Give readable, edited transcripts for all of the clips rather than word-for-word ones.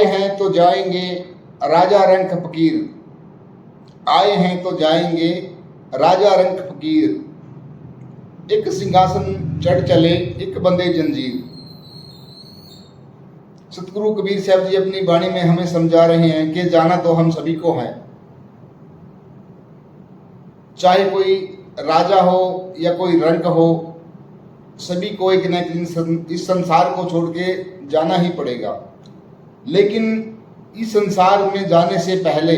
हैं तो जाएंगे राजा रंक फकीर, आए हैं तो जाएंगे राजा रंक फकीर। एक सिंहासन चढ़ चले एक बंदे जंजीर। सतगुरु कबीर साहब जी अपनी वाणी में हमें समझा रहे हैं कि जाना तो हम सभी को है, चाहे कोई राजा हो या कोई रंक हो, सभी को एक न एक दिन इस संसार को छोड़ के जाना ही पड़ेगा। लेकिन इस संसार में जाने से पहले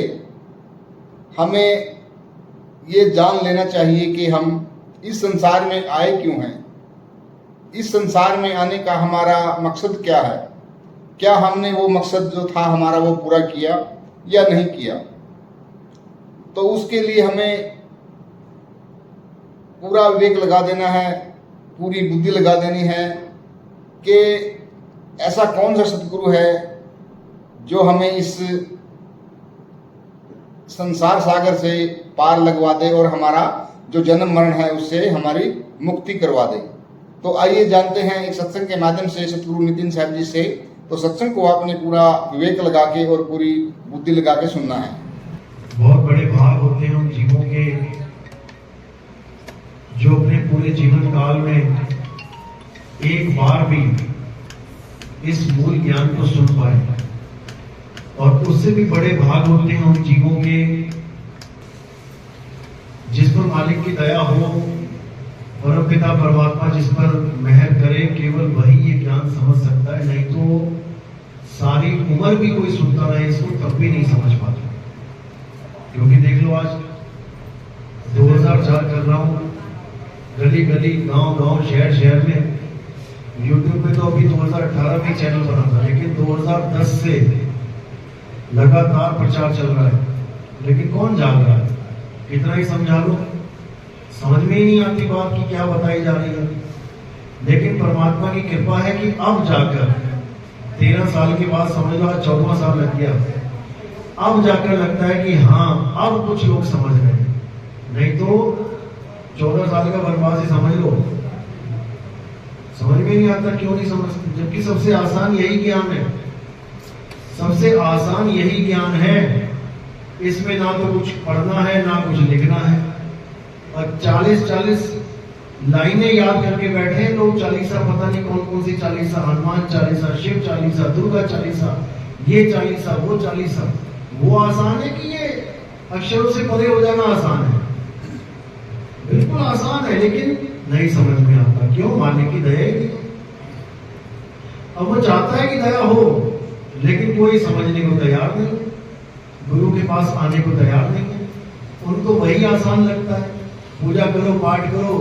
हमें ये जान लेना चाहिए कि हम इस संसार में आए क्यों हैं, इस संसार में आने का हमारा मकसद क्या है, क्या हमने वो मकसद जो था हमारा वो पूरा किया या नहीं किया। तो उसके लिए हमें पूरा विवेक लगा देना है, पूरी बुद्धि लगा देनी है कि ऐसा कौन सा सतगुरु है जो हमें इस संसार सागर से पार लगवा दे और हमारा जो जन्म मरण है उससे हमारी मुक्ति करवा दे। तो आइए जानते हैं एक सत्संग के माध्यम से सतगुरु नितिन साहब जी से। तो सत्संग को आपने पूरा विवेक लगा के और पूरी बुद्धि लगा के सुनना है। बहुत बड़े भाग होते हैं उन जीवों के जो अपने पूरे जीवन काल में एक बार भी इस मूल ज्ञान को सुन पाए, और उससे भी बड़े भाग होते हैं उन जीवों के जिस पर मालिक की दया हो, परमपिता परमात्मा जिस पर मेहर करे, केवल वही ये ज्ञान समझ सकता है। नहीं तो सारी उम्र भी कोई सुनता रहे इसको तब भी नहीं समझ पाता। क्योंकि देख लो, आज 2004 कर रहा हूं, गली गली गांव गांव शहर शहर में यूट्यूब पे तो अभी 2018 में चैनल बना था, लेकिन 2010 से लगातार प्रचार चल रहा है। लेकिन कौन जाग रहा है? कितना ही समझा लो, समझ में ही नहीं आती बात की क्या बताई जा रही है। लेकिन परमात्मा की कृपा है कि अब जाकर 13 साल के बाद समझ लो 14वां साल लग गया, अब जाकर लगता है कि हाँ अब कुछ लोग समझ रहे हैं। नहीं तो 14 साल का वनवास ही समझ लो, समझ में नहीं आता। क्यों नहीं समझते? जबकि सबसे आसान यही ज्ञान है, सबसे आसान यही ज्ञान है। इसमें ना तो कुछ पढ़ना है ना कुछ लिखना है, और 40 लाइनें याद करके बैठे हैं लोग। चालीसा पता नहीं कौन कौन सी चालीसा, हनुमान चालीसा, शिव चालीसा, दुर्गा चालीसा, ये चालीसा, वो चालीसा। वो आसान है कि ये अक्षरों से परे हो जाना आसान है? बिल्कुल आसान है, लेकिन नहीं समझ में आता। क्यों? मालिक की दया ही। अब वो चाहता है कि दया हो, लेकिन कोई समझने को तैयार नहीं, गुरु के पास आने को तैयार नहीं है। उनको वही आसान लगता है, पूजा करो, पाठ करो,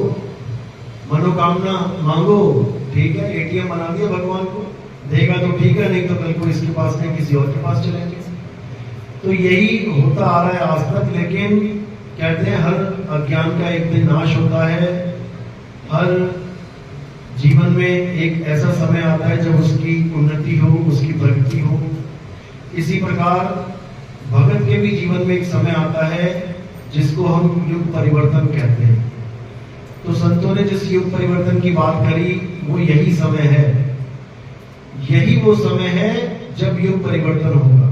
मनोकामना मांगो, ठीक है, एटीएम बना दिया भगवान को, देगा तो ठीक है, नहीं तो कल को इसके पास नहीं किसी और के पास चलेंगे। तो यही होता आ रहा है आज तक। लेकिन कहते हैं हर अज्ञान का एक दिन नाश होता है, हर जीवन में एक ऐसा समय आता है जब उसकी उन्नति हो, उसकी प्रगति हो। इसी प्रकार भगत के भी जीवन में एक समय आता है जिसको हम युग परिवर्तन कहते हैं। तो संतों ने जिस युग परिवर्तन की बात करी वो यही समय है, यही वो समय है जब युग परिवर्तन होगा।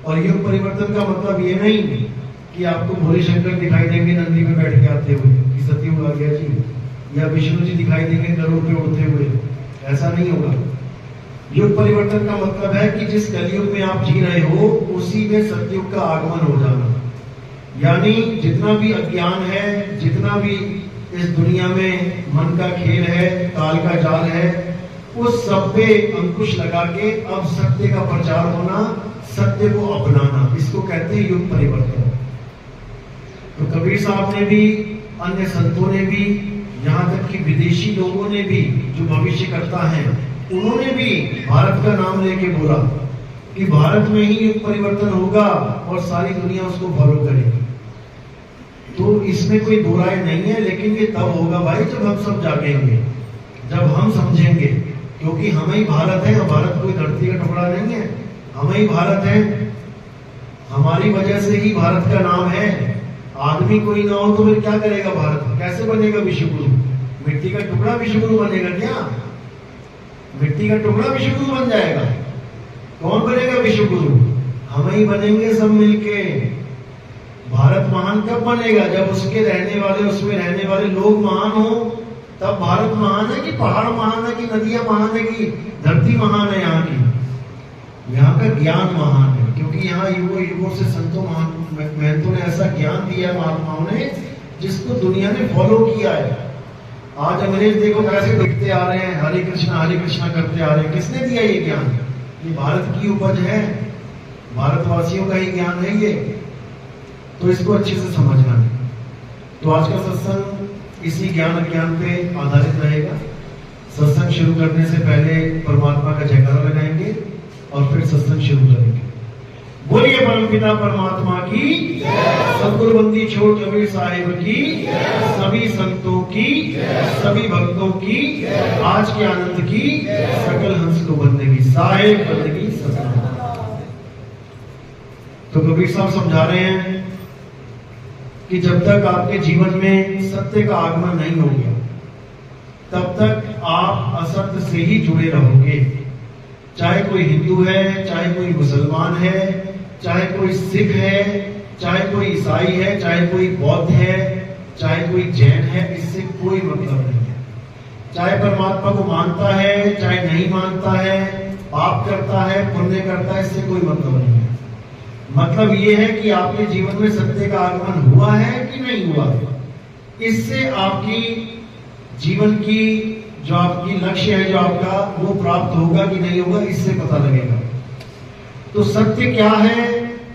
और युग परिवर्तन का मतलब ये नहीं कि आपको भोले शंकर दिखाई देंगे नंदी में बैठ के आते हुए कि सतयुग आ गया जी, या विष्णु जी दिखाई देंगे गरुड़ पे उड़ते हुए, ऐसा नहीं होगा। युग परिवर्तन का मतलब है कि जिस कलयुग में आप जी रहे हो उसी में सतयुग का आगमन हो जाना। यानी जितना भी अज्ञान है, जितना भी इस दुनिया में मन का खेल है, काल का जाल है, उस सब पे अंकुश लगा के अब सत्य का प्रचार होना, सत्य को अपनाना, इसको कहते हैं युग परिवर्तन। तो कबीर साहब ने भी, अन्य संतों ने भी, यहाँ तक कि विदेशी लोगों ने भी जो भविष्य करता है उन्होंने भी भारत का नाम लेके बोला कि भारत में ही युग परिवर्तन होगा और सारी दुनिया उसको फॉलो करेगी। तो इसमें कोई दो राय नहीं है, लेकिन ये तब होगा भाई जब हम सब जागेंगे, जब हम समझेंगे। क्योंकि हम ही भारत है, और भारत कोई धरती का टुकड़ा नहीं है, हम ही भारत है, हमारी वजह से ही भारत का नाम है। आदमी कोई ना हो तो फिर क्या करेगा भारत? कैसे बनेगा विश्वगुरु? मिट्टी का टुकड़ा विश्वगुरु बनेगा क्या? मिट्टी का टुकड़ा विश्वगुरु बन जाएगा? कौन बनेगा विश्व गुरु? हम ही बनेंगे सब मिलके। भारत महान कब बनेगा? जब उसके रहने वाले, उसमें रहने वाले लोग महान हो, तब भारत महान है कि पहाड़ महान है कि नदियां महान है कि धरती महान है? यहाँ की, यहाँ का ज्ञान महान है, क्योंकि यहाँ युगों युगों से संतों महंतों ने ऐसा ज्ञान दिया, महात्माओं ने, जिसको दुनिया ने फॉलो किया है। आज अंग्रेज देखो कैसे लिखते आ रहे हैं, हरे कृष्णा करते आ रहे हैं। किसने दिया ये ज्ञान? ये भारत की उपज है, भारतवासियों का ही ज्ञान है ये। तो इसको अच्छे से समझना है। तो आज का सत्संग इसी ज्ञान अज्ञान पे आधारित रहेगा। सत्संग शुरू करने से पहले परमात्मा का जयकारा लगाएंगे और फिर सत्संग शुरू करेंगे। बोलिए परमपिता परमात्मा की, सद्गुरु बंदी छोड़ कबीर साहिब की, सभी संतों की, सभी भक्तों की, आज के आनंद की, सकल हंस को बंदगी, साहिब बंदगी सत्संग। तो कबीर साहब समझा रहे हैं कि जब तक आपके जीवन में सत्य का आगमन नहीं हो गया, तब तक आप असत्य से ही जुड़े रहोगे। चाहे कोई हिंदू है, चाहे कोई मुसलमान है, चाहे कोई सिख है, चाहे कोई ईसाई है, चाहे कोई बौद्ध है, चाहे कोई जैन है, इससे कोई मतलब नहीं है। चाहे परमात्मा को मानता है, चाहे नहीं मानता है, पाप करता है, पुण्य करता है, इससे कोई मतलब नहीं है। मतलब ये है कि आपके जीवन में सत्य का आगमन हुआ है कि नहीं हुआ। इससे आपकी जीवन की जो आपकी लक्ष्य है, जो आपका, वो प्राप्त होगा कि नहीं होगा, इससे पता लगेगा। तो सत्य क्या है,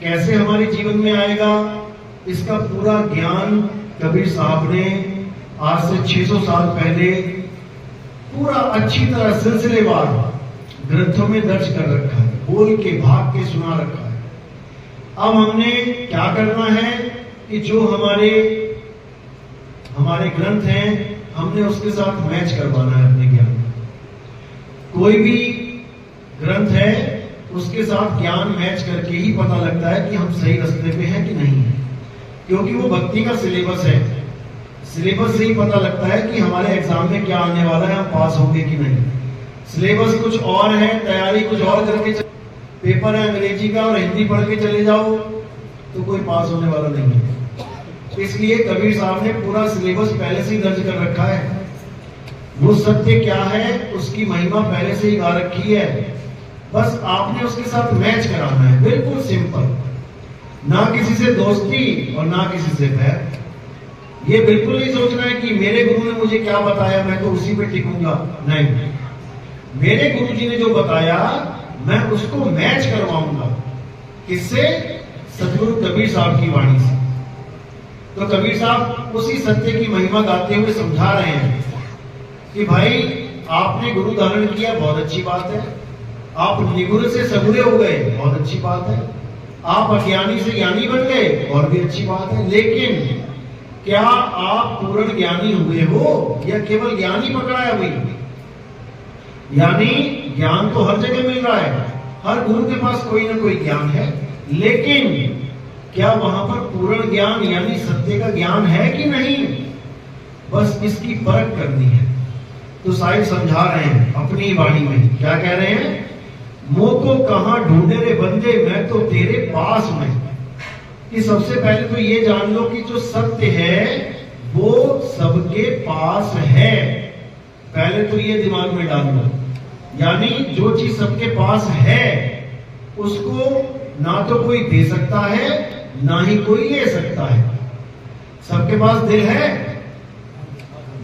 कैसे हमारे जीवन में आएगा, इसका पूरा ज्ञान कबीर साहब ने आज से 600 साल पहले पूरा अच्छी तरह सिलसिलेवार ग्रंथों में दर्ज कर रखा है, बोल के भाग के सुना रखा है। अब हमने क्या करना है कि जो हमारे ग्रंथ हैं, हमने उसके साथ मैच करवाना है अपने ज्ञान। कोई भी ग्रंथ है, उसके साथ ज्ञान मैच करके ही पता लगता है कि हम सही रास्ते पे हैं कि नहीं है, क्योंकि वो भक्ति का सिलेबस है। सिलेबस से ही पता लगता है कि हमारे एग्जाम में क्या आने वाला है, हम पास होंगे कि नहीं। सिलेबस कुछ और है, तैयारी कुछ और करके पेपर है अंग्रेजी का और हिंदी पढ़ के चले जाओ तो कोई पास होने वाला नहीं है। इसलिए कबीर साहब ने पूरा सिलेबस पहले से ही दर्ज कर रखा है। वो सत्य क्या है, उसकी महिमा पहले से ही गा रखी है, बस आपने उसके साथ मैच कराना है। बिल्कुल सिंपल, ना किसी से दोस्ती और ना किसी से बैर। ये बिल्कुल नहीं सोचना है कि मेरे गुरु ने मुझे क्या बताया मैं तो उसी पे टिकूंगा। नहीं, मेरे गुरु जी ने जो बताया मैं उसको मैच करवाऊंगा। किससे? सतगुरु कबीर साहब की वाणी से। तो कबीर साहब उसी सत्य की महिमा गाते हुए समझा रहे हैं कि भाई आपने गुरु धारण किया, बहुत अच्छी बात है। आप निगुर से सगुरे हो गए, बहुत अच्छी बात है। आप अज्ञानी से ज्ञानी बन गए, और भी अच्छी बात है। लेकिन क्या आप पूर्ण ज्ञानी हुए हो या केवल ज्ञानी पकड़ा है अभी? यानी ज्ञान तो हर जगह मिल रहा है, हर गुरु के पास कोई ना कोई ज्ञान है, लेकिन क्या वहां पर पूर्ण ज्ञान यानी सत्य का ज्ञान है कि नहीं? बस इसकी परख करनी है। तो साहिब समझा रहे हैं अपनी वाणी में, क्या कह रहे हैं? मोह को कहां ढूंढे रे बंदे, मैं तो तेरे पास में। कि सबसे पहले तो ये जान लो कि जो सत्य है वो सबके पास है। पहले तो ये दिमाग में डाल लो, यानी जो चीज सबके पास है उसको ना तो कोई दे सकता है ना ही कोई ले सकता है। सबके पास दिल है,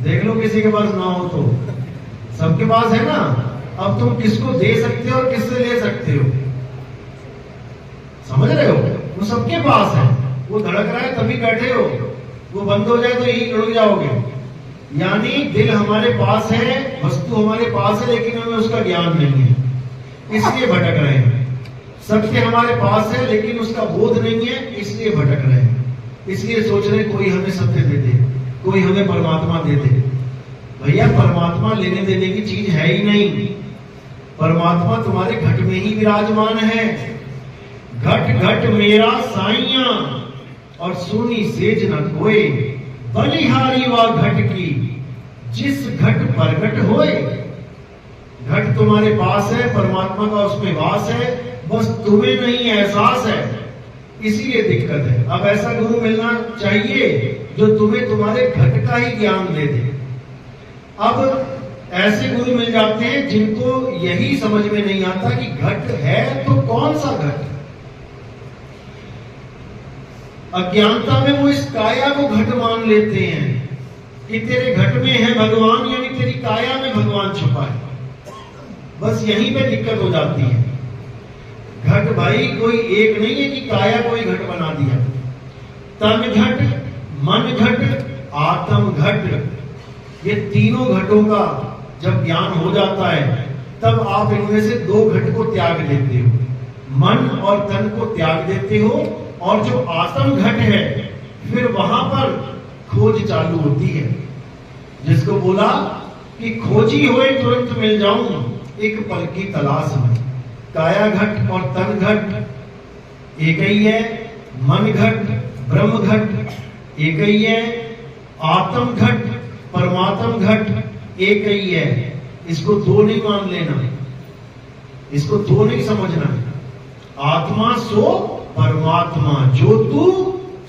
देख लो किसी के पास ना हो तो, सबके पास है ना। अब तुम किसको दे सकते हो और किससे ले सकते हो, समझ रहे हो? वो सबके पास है। वो धड़क रहा है तभी बैठे हो, वो बंद हो जाए तो यही रुक जाओगे। यानी दिल हमारे पास है, वस्तु हमारे पास है, लेकिन हमें उसका ज्ञान नहीं है, इसलिए भटक रहे हैं। सत्य हमारे पास है लेकिन उसका बोध नहीं है, इसलिए भटक रहे हैं। इसलिए सोच रहे कोई हमें सत्य दे दे, कोई हमें परमात्मा दे दे। भैया परमात्मा लेने देने की चीज है ही नहीं। परमात्मा तुम्हारे घट में ही विराजमान है। घट घट मेरा साइया और सुनी सेज न कोई, बलिहारी वा घट की जिस घट प्रगट होए। घट तुम्हारे पास है, परमात्मा का उसमें वास है, बस तुम्हें नहीं एहसास है, इसीलिए दिक्कत है। अब ऐसा गुरु मिलना चाहिए जो तुम्हें तुम्हारे घट का ही ज्ञान दे दे। अब ऐसे गुरु मिल जाते हैं जिनको यही समझ में नहीं आता कि घट है तो कौन सा घट। अज्ञानता में वो इस काया को घट मान लेते हैं कि तेरे घट में है भगवान, यानी तेरी काया में भगवान छुपा है। बस यहीं पे दिक्कत हो जाती है। घट भाई कोई एक नहीं है कि काया कोई घट बना दिया। तन घट, मन घट, आत्म घट, ये तीनों घटों का जब ज्ञान हो जाता है तब आप इनमें से दो घट को त्याग देते हो, मन और तन को त्याग देते हो, और जो आत्म घट है फिर वहां पर खोज चालू होती है। जिसको बोला कि खोजी होए तुरंत मिल जाऊं एक पल की तलाश में। काया घट और तन घट एक ही है, मन घट ब्रह्म घट एक ही है, आत्म घट परमात्म घट एक ही है। इसको दो नहीं मान लेना, इसको दो नहीं समझना। आत्मा सो परमात्मा, जो तू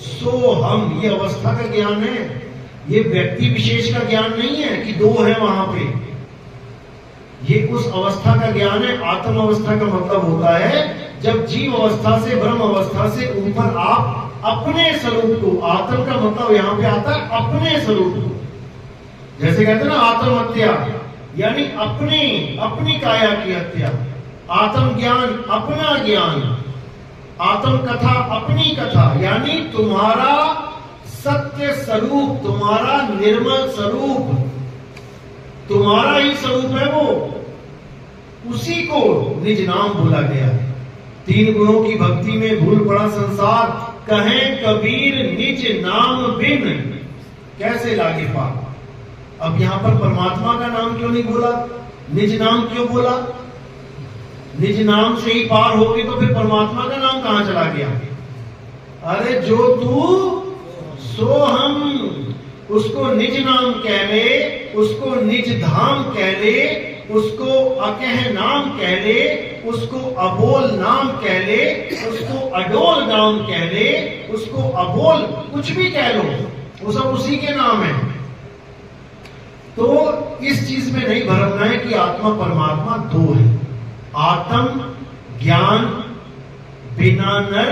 सो हम, ये अवस्था का ज्ञान है, ये व्यक्ति विशेष का ज्ञान नहीं है कि दो है वहां पे। ये उस अवस्था का ज्ञान है। आत्म अवस्था का मतलब होता है जब जीव अवस्था से ब्रह्म अवस्था से ऊपर आप अपने स्वरूप को, आत्म का मतलब यहां पे आता है अपने स्वरूप को। जैसे कहते हैं ना आत्महत्या, यानी अपनी काया की हत्या। आत्म ज्ञान अपना ज्ञान, आत्म कथा अपनी कथा, यानी तुम्हारा सत्य स्वरूप, तुम्हारा निर्मल स्वरूप, तुम्हारा ही स्वरूप है वो, उसी को निज नाम बोला गया है। तीन गुणों की भक्ति में भूल पड़ा संसार, कहें कबीर निज नाम बिन कैसे लागे पार। अब यहां पर परमात्मा का नाम क्यों नहीं बोला, निज नाम क्यों बोला? निज नाम से ही पार हो गए तो फिर परमात्मा का नाम कहां चला गया? अरे जो तू सो हम, उसको निज नाम कह ले, उसको निज धाम कह ले, उसको अकह नाम कह ले, उसको अबोल नाम कह ले, उसको अडोल नाम कह ले, उसको अबोल कुछ भी कह लो, वो सब उसी के नाम है। तो इस चीज में नहीं भरमना है कि आत्मा परमात्मा दो है। आत्म ज्ञान बिना नर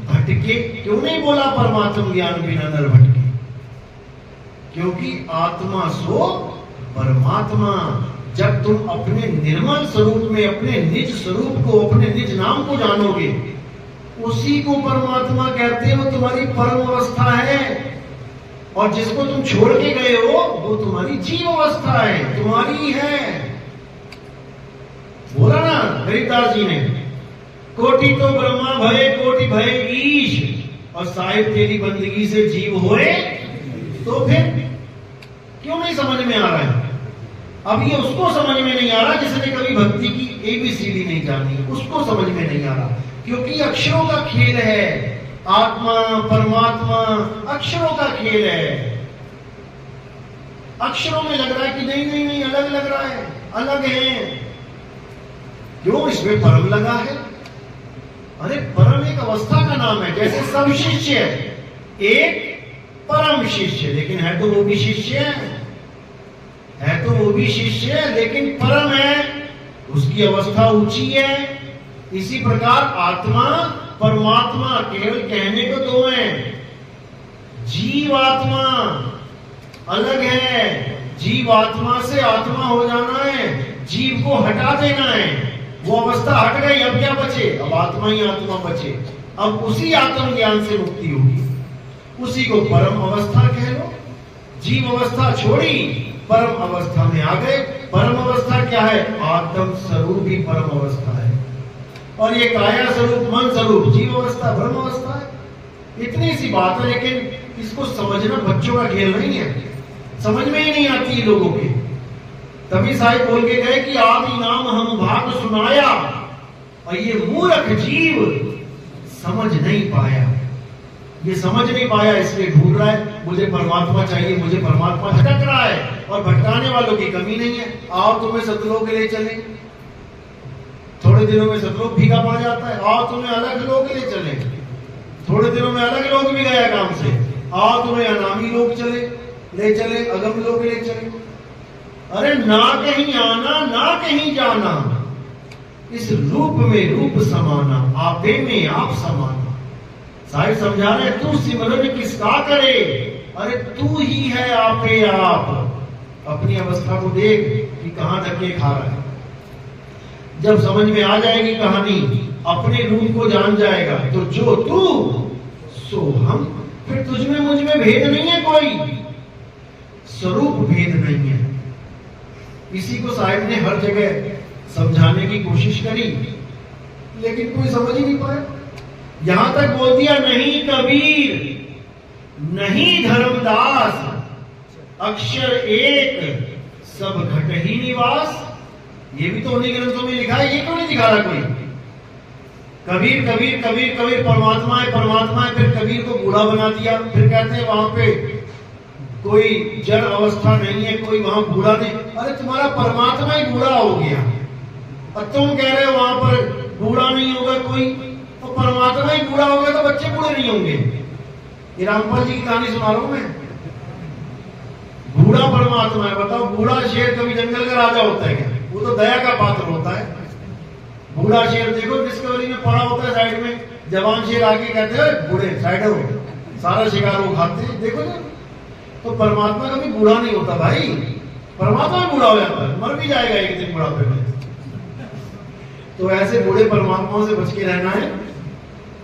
भटके, क्यों नहीं बोला परमात्म ज्ञान बिना नर भटके? क्योंकि आत्मा सो परमात्मा। जब तुम अपने निर्मल स्वरूप में अपने निज स्वरूप को, अपने निज नाम को जानोगे, उसी को परमात्मा कहते हो, तुम्हारी परम अवस्था है। और जिसको तुम छोड़ के गए हो वो तुम्हारी जीव अवस्था है, तुम्हारी है। बोला ना हरिदास जी ने, कोटि तो ब्रह्मा भये कोटि भये ईश, और साहिब तेरी बंदगी से जीव होए। तो फिर क्यों नहीं समझ में आ रहा है? अब ये उसको समझ में नहीं आ रहा जिसने कभी भक्ति की ABCD नहीं जानी, उसको समझ में नहीं आ रहा। क्योंकि अक्षरों का खेल है, आत्मा परमात्मा अक्षरों का खेल है। अक्षरों में लग रहा है कि नहीं नहीं नहीं अलग लग रहा है, अलग है। क्यों? इसमें परम लगा है। अरे परम एक अवस्था का नाम है। जैसे सब शिष्य एक परम शिष्य, लेकिन है तो वो भी शिष्य है तो वो भी शिष्य है, लेकिन परम है, उसकी अवस्था ऊंची है। इसी प्रकार आत्मा परमात्मा केवल कहने को दो हैं। जीव आत्मा अलग है। जीव आत्मा से आत्मा हो जाना है, जीव को हटा देना है। वो अवस्था हट गई, अब क्या बचे? अब आत्मा ही आत्मा बचे। अब उसी आत्म ज्ञान से मुक्ति होगी, उसी को परम अवस्था कह लो। जीव अवस्था छोड़ी, परम अवस्था में आ गए। परम अवस्था क्या है? आत्म स्वरूप ही परम अवस्था है। और ये काया स्वरूप मन स्वरूप जीव अवस्था ब्रह्म अवस्था है। इतनी सी बात है, लेकिन इसको समझना बच्चों का खेल नहीं है, समझ में ही नहीं आती लोगों के। तभी साहिब बोल के गए कि आदि नाम हम भाग सुनाया, और ये मूर्ख जीव समझ नहीं पाया। ये समझ नहीं पाया, इसलिए ढूंढ रहा है मुझे परमात्मा चाहिए, मुझे परमात्मा भटक रहा है। और भटकाने वालों की कमी नहीं है। आओ तुम्हें सतलोक के लिए चले, थोड़े दिनों में सब लोग फीका पड़ जाता है, आओ तुम्हें अलग लोग ले चले। थोड़े दिनों में अलग लोग भी गया काम से, आओ तुम्हें अनामी लोग ले चले, अगम लोग ले चले। अरे ना कहीं आना ना कहीं जाना, इस रूप में रूप समाना, आपे में आप समाना। साहिब समझा रहे तू सिमरन किसका करे, अरे तू ही है आपे आप। अपनी अवस्था को देख कि कहां धक्के खा रहा है। जब समझ में आ जाएगी कहानी, अपने रूप को जान जाएगा, तो जो तू सो हम, फिर तुझ में मुझ में भेद नहीं है, कोई स्वरूप भेद नहीं है। इसी को साहिब ने हर जगह समझाने की कोशिश करी, लेकिन कोई समझ ही नहीं पाया। यहां तक बोल दिया, नहीं कबीर नहीं धर्मदास, अक्षर एक सब घट ही निवास। ये भी तो उन्हीं ग्रंथों में लिखा है, ये क्यों नहीं दिखा रहा कोई? कबीर कबीर कबीर कबीर परमात्मा है परमात्मा है, फिर कबीर को बूढ़ा बना दिया। फिर कहते हैं वहां पे कोई जड़ अवस्था नहीं है, कोई वहां बूढ़ा नहीं। अरे तुम्हारा परमात्मा ही बूढ़ा हो गया और तुम कह रहे हो वहां पर बूढ़ा नहीं होगा कोई, तो परमात्मा ही बूढ़ा हो गया तो बच्चे बूढ़े नहीं होंगे। ये रामपाल जी की कहानी सुना रहा हूं मैं। बूढ़ा परमात्मा है, बताओ बूढ़ा शेर कभी जंगल का राजा होता है क्या? वो तो दया का पात्र होता है। बूढ़ा शेर देखो डिस्कवरी में पड़ा होता है साइड में, जवान शेर आके कहते हैं बूढ़े साइड हो, सारा शिकार वो खाते हैं, देखो ना। तो परमात्मा कभी बूढ़ा नहीं होता भाई, परमात्मा भी बूढ़ा हो जाता है, मर भी जाएगा एक दिन बुढ़ापे में। तो ऐसे बूढ़े परमात्माओं से बच के रहना है।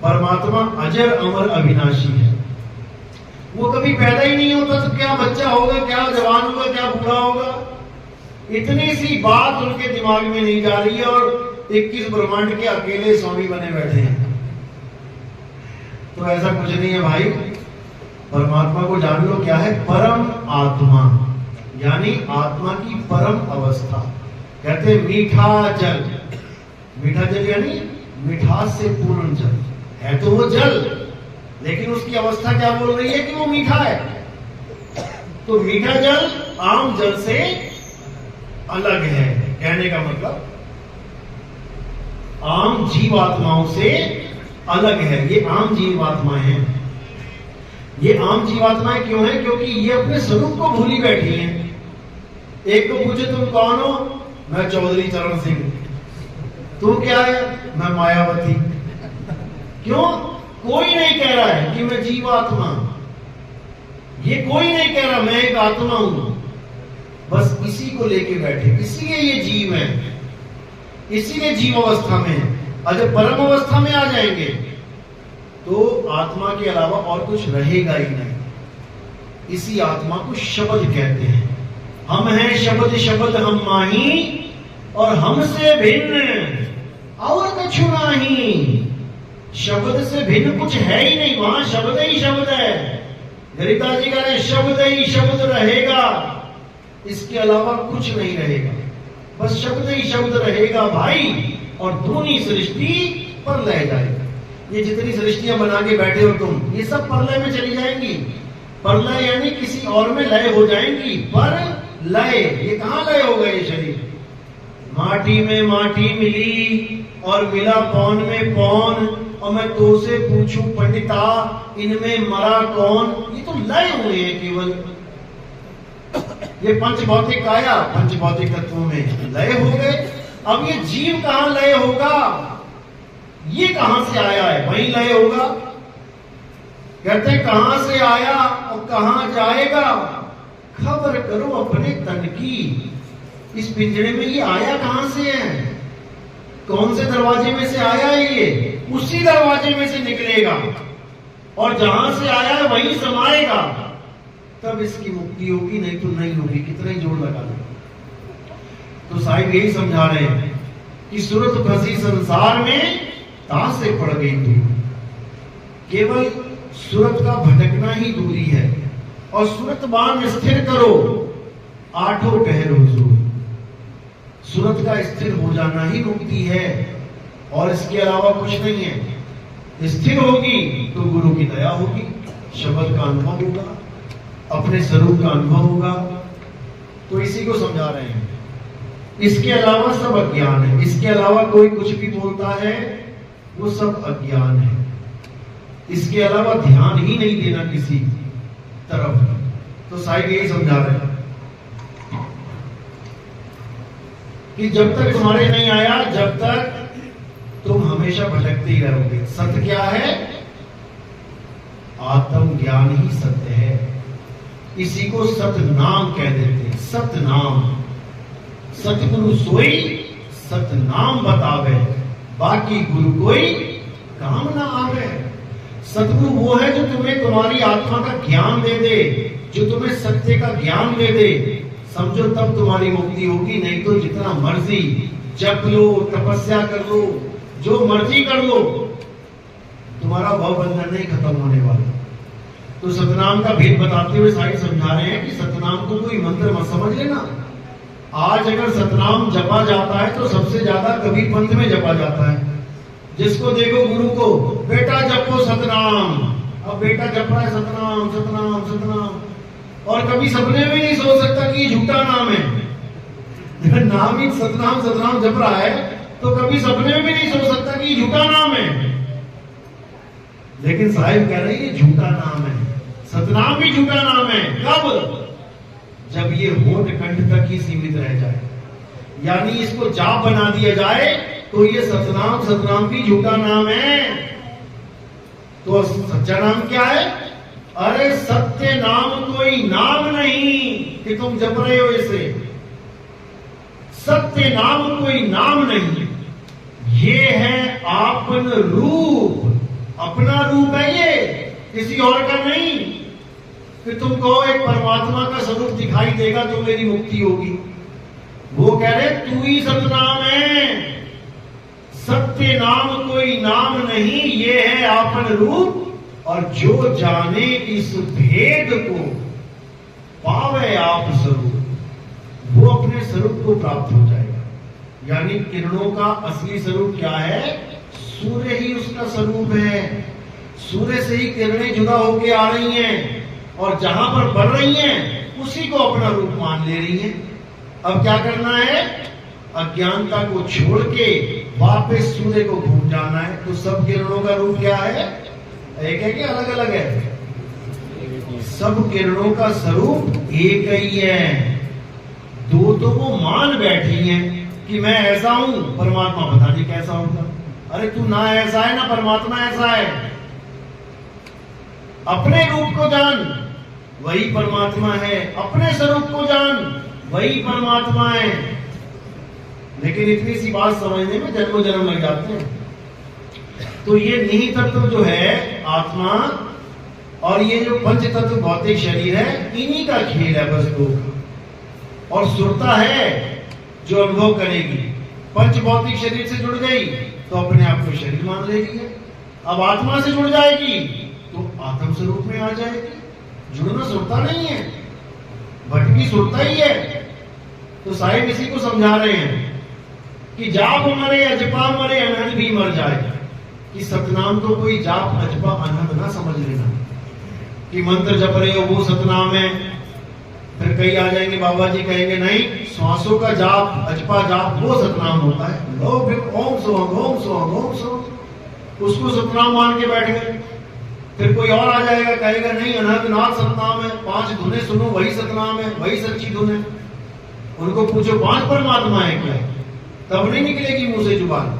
परमात्मा अजर अमर अविनाशी है, वो कभी पैदा ही नहीं होता, तो क्या बच्चा होगा, क्या जवान होगा, क्या बूढ़ा होगा। इतनी सी बात उनके दिमाग में नहीं जा रही है और 21 ब्रह्मांड के अकेले स्वामी बने बैठे हैं। तो ऐसा कुछ नहीं है भाई, परमात्मा को जान लो क्या है, परम आत्मा, यानी आत्मा की परम अवस्था। कहते मीठा जल, मीठा जल यानी मिठास से पूर्ण जल है, तो वो जल, लेकिन उसकी अवस्था क्या बोल रही है कि वो मीठा है। तो मीठा जल आम जल से अलग है, कहने का मतलब आम जीवात्माओं से अलग है। ये आम जीवात्माएं हैं। ये आम जीवात्माएं क्यों हैं? क्योंकि ये अपने स्वरूप को भूली बैठी हैं। एक को पूछे तुम कौन हो, मैं चौधरी चरण सिंह। तू क्या है? मैं मायावती। क्यों? कोई नहीं कह रहा है कि मैं जीवात्मा, ये कोई नहीं कह रहा मैं एक आत्मा हूं, बस इसी को लेके बैठे, इसीलिए ये जीव है, इसीलिए जीव अवस्था में है। और जब परम अवस्था में आ जाएंगे तो आत्मा के अलावा और कुछ रहेगा ही नहीं। इसी आत्मा को शब्द कहते हैं। हम हैं शब्द, शब्द हम माही, और हमसे भिन्न और कछु नहीं। शब्द से भिन्न कुछ है ही नहीं, वहां शब्द ही शब्द है। गरीता जी कह रहे शब्द ही शब्द रहेगा, इसके अलावा कुछ नहीं रहेगा, बस शब्द ही शब्द रहेगा भाई। और दूनी सृष्टि पर लय जाएगा। ये जितनी सृष्टियां बना के बैठे हो तुम, ये सब परलय में चली जाएंगी। परलय यानी किसी और में लय हो जाएंगी। पर लय, ये कहां लय होगा? ये शरीर माटी में माटी मिली और मिला पौन में पौन, और मैं तो से पूछूं पंडिता इनमें मरा कौन? ये तो लय हुए हैं केवल। ये पंच भौतिक काया, पंच भौतिक तत्वों में लय हो गए। अब ये जीव कहां लय होगा? ये कहां से आया है, वहीं लय होगा। कहते कहां से आया और कहां जाएगा, खबर करो अपने तन की। इस पिंजरे में ये आया कहां से है? कौन से दरवाजे में से आया है? ये उसी दरवाजे में से निकलेगा, और जहां से आया है वहीं समाएगा। तब इसकी मुक्ति होगी, नहीं तो नहीं होगी। कितना ही जोर लगा लो। तो साहिब यही समझा रहे हैं कि सूरत फंसी संसार में तां से पड़ गई तू। केवल सूरत का भटकना ही दूरी है, और सूरत बाण स्थिर करो आठों पहर हुजूर। सूरत का स्थिर हो जाना ही मुक्ति है, और इसके अलावा कुछ नहीं है। स्थिर होगी तो गुरु की दया होगी, शब्द का अनुभव होगा, अपने स्वरूप का अनुभव होगा। तो इसी को समझा रहे हैं। इसके अलावा सब अज्ञान है। इसके अलावा कोई कुछ भी बोलता है वो सब अज्ञान है। इसके अलावा ध्यान ही नहीं देना किसी तरफ। तो साहिब यही समझा रहे हैं कि जब तक तुम्हारे नहीं आया, जब तक तुम हमेशा भटकते ही रहोगे। सत्य क्या है? आत्म ज्ञान ही सत्य है। इसी को सत्य नाम कह देते हैं। सत्य नाम, सतगुरु सोई सत्य नाम बतावे, बाकी गुरु कोई काम ना आवे। सतगुरु वो है जो तुम्हें तुम्हारी आत्मा का ज्ञान दे दे, जो तुम्हें सत्य का ज्ञान दे दे। समझो तब तुम्हारी मुक्ति होगी, नहीं तो जितना मर्जी जप लो, तपस्या कर लो, जो मर्जी कर लो, तुम्हारा भव बंधन नहीं खत्म होने वाला। तो सतनाम का भेद बताते हुए साहिब समझा रहे हैं कि सतनाम को कोई मंत्र मत समझ लेना। आज अगर सतनाम जपा जाता है तो सबसे ज्यादा कबीर पंथ में जपा जाता है। जिसको देखो गुरु को, बेटा जपो सतनाम, अब बेटा जप रहा है सतनाम सतनाम सतनाम, और कभी सपने में नहीं सोच सकता कि ये झूठा नाम है। नाम ही सतनाम सतनाम जप रहा है तो कभी सपने में भी नहीं सोच सकता कि ये झूठा नाम है। लेकिन साहिब कह रहे हैं ये झूठा नाम है, सतनाम भी झूठा नाम है। कब? जब ये होठ कंठ तक ही सीमित रह जाए, यानी इसको जाप बना दिया जाए तो ये सतनाम सतनाम भी झूठा नाम है। तो सच्चा नाम क्या है? अरे सत्य नाम कोई नाम नहीं कि तुम जप रहे हो इसे। सत्य नाम कोई नाम नहीं, ये है आपन रूप। अपना रूप है ये, किसी और का नहीं। कि तुम कहो एक परमात्मा का स्वरूप दिखाई देगा तो मेरी मुक्ति होगी। वो कह रहे तू ही सतनाम है। सत्य नाम कोई नाम नहीं, ये है आपन रूप। और जो जाने इस भेद को पावे आप स्वरूप, वो अपने स्वरूप को प्राप्त हो जाएगा। यानी किरणों का असली स्वरूप क्या है? सूर्य ही उसका स्वरूप है। सूर्य से ही किरणें जुदा होके आ रही हैं और जहां पर बढ़ रही हैं उसी को अपना रूप मान ले रही हैं। अब क्या करना है? अज्ञानता को छोड़ के वापस सूर्य को घूम जाना है। तो सब किरणों का रूप क्या है? एक है कि अलग अलग है? सब किरणों का स्वरूप एक ही है। दो तो वो मान बैठी हैं कि मैं ऐसा हूं, परमात्मा पता नहीं कैसा होगा। अरे तू ना ऐसा है ना परमात्मा ऐसा है। अपने रूप को जान, वही परमात्मा है। अपने स्वरूप को जान, वही परमात्मा है। लेकिन इतनी सी बात समझने में जन्मों जन्म लग जाते हैं। तो ये निहित तत्व जो है आत्मा, और ये जो पंच तत्व भौतिक शरीर है, इन्हीं का खेल है बस दो। और सुरता है जो अनुभव करेगी। पंच भौतिक शरीर से जुड़ गई तो अपने आप को शरीर मान लेगी। अब आत्मा से जुड़ जाएगी तो आत्म स्वरूप में आ जाएगी। जुड़ना सुरता नहीं है, भटकी सुरता ही है। तो साहिब इसी को समझा रहे हैं कि जाप मरे अजपा मरे अनहद भी मर जाए। कि सतनाम तो कोई जाप अजपा अनहद ना समझ लेना कि मंत्र जप रहे हो वो सतनाम है। फिर कई आ जाएंगे बाबा जी कहेंगे नहीं, श्वासों का जाप अजपा जाप वो सतनाम होता है। ओम सोम ओम सोम ओम सोम, उसको सतनाम मान के बैठ गए। फिर कोई और आ जाएगा कहेगा नहीं अनहद नाथ सतनाम है, 5 धुनें सुनो वही सतनाम है, वही सच्ची धुन है। उनको पूछो 5 परमात्मा है क्या, तब नहीं निकलेगी मुंह से जुबान।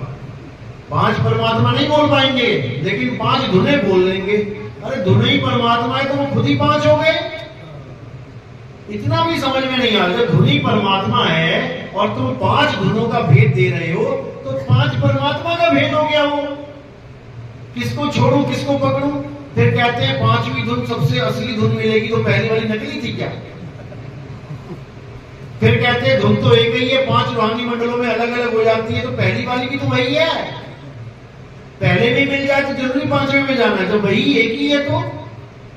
5 परमात्मा नहीं बोल पाएंगे, लेकिन 5 धुनें बोल लेंगे। अरे धुनें ही परमात्मा है तो वो खुद ही 5 हो गए। इतना भी समझ में नहीं आ रहा। धुन ही परमात्मा है और तुम 5 धुनों का भेद दे रहे हो तो 5 परमात्मा का भेद हो गया। वो किसको छोड़ू किसको पकड़ू? फिर कहते हैं 5वीं धुन सबसे असली धुन मिलेगी, तो पहली वाली नकली थी क्या? फिर कहते हैं धुन तो एक ही है, 5 रूहानी मंडलों में अलग अलग हो जाती है, तो पहली वाली भी तो वही है। पहले में मिल जाए तो जरूरी 5वें में जाना है, तो वही एक ही है। तो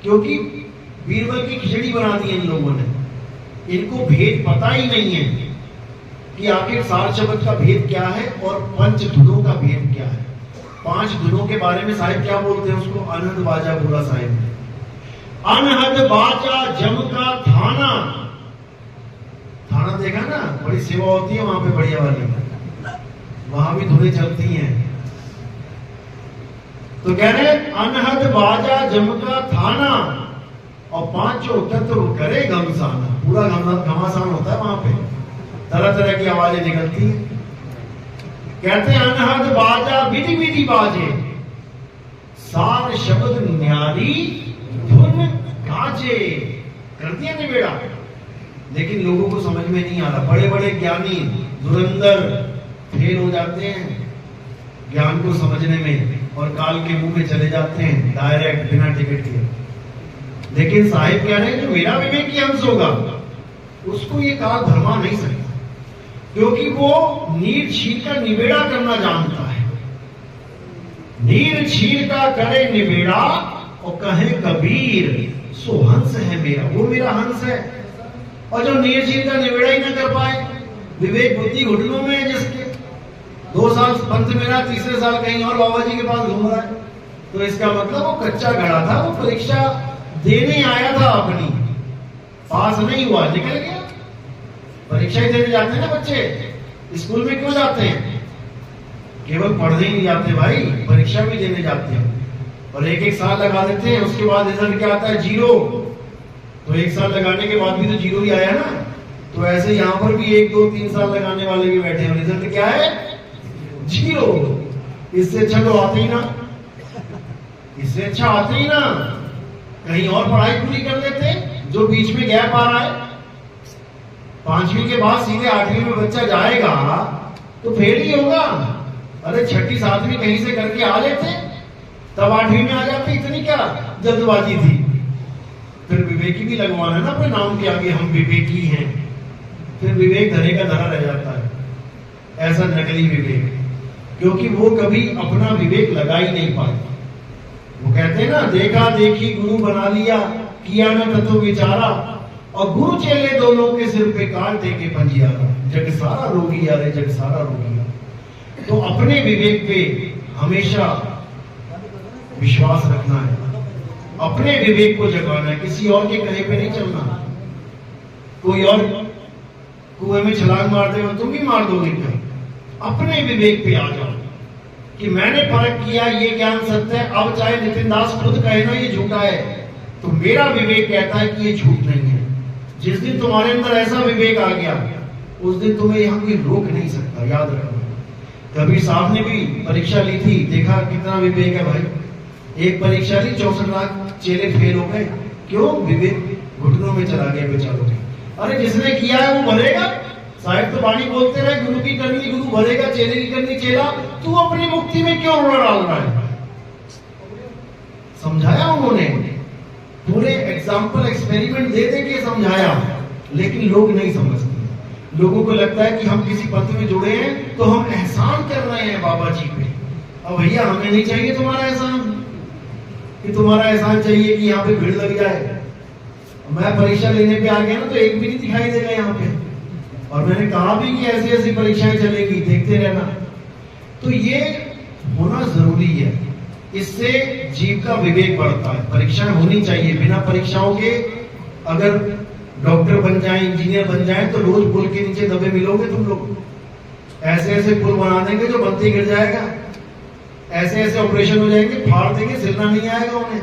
क्योंकि बीरबल की खिचड़ी बना दी इन लोगों ने। इनको भेद पता ही नहीं है कि आखिर सार शब्द का भेद क्या है और पंच धुनों का भेद क्या है। 5 धुनों के बारे में साहिब क्या बोलते हैं? उसको अनहद बाजा बोला साहिब ने। अनहद बाजा जम का थाना, थाना देखा ना, बड़ी सेवा होती है वहां पे, बढ़िया वाली, वहां भी धुनें चलती हैं। तो कह रहे अनहद बाजा जमका थाना और पांचों तत्व करे घमसाना। पूरा घमासान होता है वहां पे, तरह तरह की आवाजें निकलती हैं। कहते हैं अनहद बाजा विधि विधि बाजे, सार शब्द न्यारी धुन गाजे। कर दिया निबेड़ा, लेकिन लोगों को समझ में नहीं आ रहा। बड़े बड़े ज्ञानी धुरंधर फेल हो जाते हैं ज्ञान को समझने में, और काल के मुंह में चले जाते हैं डायरेक्ट बिना टिकट के। लेकिन साहिब कह रहे हैं जो मेरा विवेकी अंश होगा उसको ये काल भरमा नहीं सकता, क्योंकि वो नीर छीर का निबेड़ा करना जानता है। नीर छीर का करे निबेड़ा और कहे कबीर सो हंस है मेरा, वो मेरा हंस है। और जो नीर छीर का निबेड़ा ही ना कर पाए, विवेक बुद्धि घुटनों में है जिसके, 2 साल पंथ मेरा, तीसरे साल कहीं और बाबा जी के पास घूम रहा है, तो इसका मतलब वो कच्चा घड़ा था। वो परीक्षा देने आया था अपनी, पास नहीं हुआ, निकल गया। परीक्षा ही देने जाते हैं ना बच्चे, स्कूल में क्यों जाते हैं? केवल पढ़ने ही नहीं जाते भाई, परीक्षा भी देने जाते हैं। और 1-1 साल लगा देते हैं, उसके बाद रिजल्ट क्या आता है? 0। तो 1 साल लगाने के बाद भी तो 0 ही आया ना। तो ऐसे यहाँ पर भी 1, 2, 3 साल लगाने वाले भी बैठे हैं, रिजल्ट क्या है? 0। इससे अच्छा तो आते ही ना, इससे अच्छा आते ही ना, कहीं और पढ़ाई पूरी कर लेते। जो बीच में गैप आ रहा है, 5वीं के बाद सीधे 8वीं में बच्चा जाएगा तो फेल ही होगा। अरे 6ठी 7वीं कहीं से करके आ लेते, तब 8वीं में आ जाते। इतनी क्या जल्दबाजी थी? फिर विवेकी भी लगवाना ना अपने नाम के आगे, हम विवेकी हैं। फिर विवेक धरे का धरा रह जाता है, ऐसा नकली विवेक, क्योंकि वो कभी अपना विवेक लगा ही नहीं पाए। वो कहते हैं ना, देखा देखी गुरु बना लिया, किया न तत्व विचारा, और गुरु चेले दोनों के सिर पे काट दे के पंजियारा। जग सारा रोगी यारे, जग सारा रोगी। तो अपने विवेक पे हमेशा विश्वास रखना है, अपने विवेक को जगाना है, किसी और के कहे पे नहीं चलना। कोई और कुएं में छलांग मार देगा, तुम भी मार दोगे क्या? अपने विवेक पे आ जाओ कि मैंने परख किया, ये ज्ञान सत्य है। अब चाहे नितिन दास खुद कहे ना ये झूठा है, तो मेरा विवेक कहता है कि ये झूठ नहीं है। जिस दिन तुम्हारे अंदर ऐसा विवेक आ गया, उस दिन तुम्हें यहाँ कोई रोक नहीं सकता, याद रखना। कबीर साहब ने भी परीक्षा ली थी, देखा कितना विवेक है भाई। एक परीक्षा ली, 64 लाख चेले फेल हो गए। क्यों? विवेक घुटनों में चला गया बेचारों के। अरे जिसने किया है वो भरेगा। साहिब तो वाणी बोलते रहे, गुरु की करनी गुरु भरेगा, चेले की करनी चेला। तू अपनी मुक्ति में क्यों रोड़ा डाल रहा है? समझाया उन्होंने, पूरे एग्जाम्पल एक्सपेरिमेंट दे दे के समझाया, लेकिन लोग नहीं समझते। लोगों को लगता है कि हम किसी पंथ में जुड़े हैं तो हम एहसान कर रहे हैं बाबा जी पे। अब भैया हमें नहीं चाहिए तुम्हारा एहसान, कि तुम्हारा एहसान चाहिए कि यहाँ पे भीड़ लग जाए। मैं परीक्षा लेने पे आ गया ना तो एक भी नहीं दिखाई देगा यहाँ पे। और मैंने कहा भी कि ऐसी ऐसी परीक्षाएं चलेगी, देखते रहना। तो ये होना जरूरी है, इससे जीव का विवेक बढ़ता है। परीक्षाएं होनी चाहिए, बिना परीक्षाओं के अगर डॉक्टर बन जाए, इंजीनियर बन जाए, तो रोज पुल के नीचे दबे मिलोगे तुम लोग। ऐसे ऐसे पुल बना देंगे जो बनते गिर जाएगा, ऐसे ऐसे ऑपरेशन हो जाएंगे, फाड़ देंगे, सिरना नहीं आएगा उन्हें।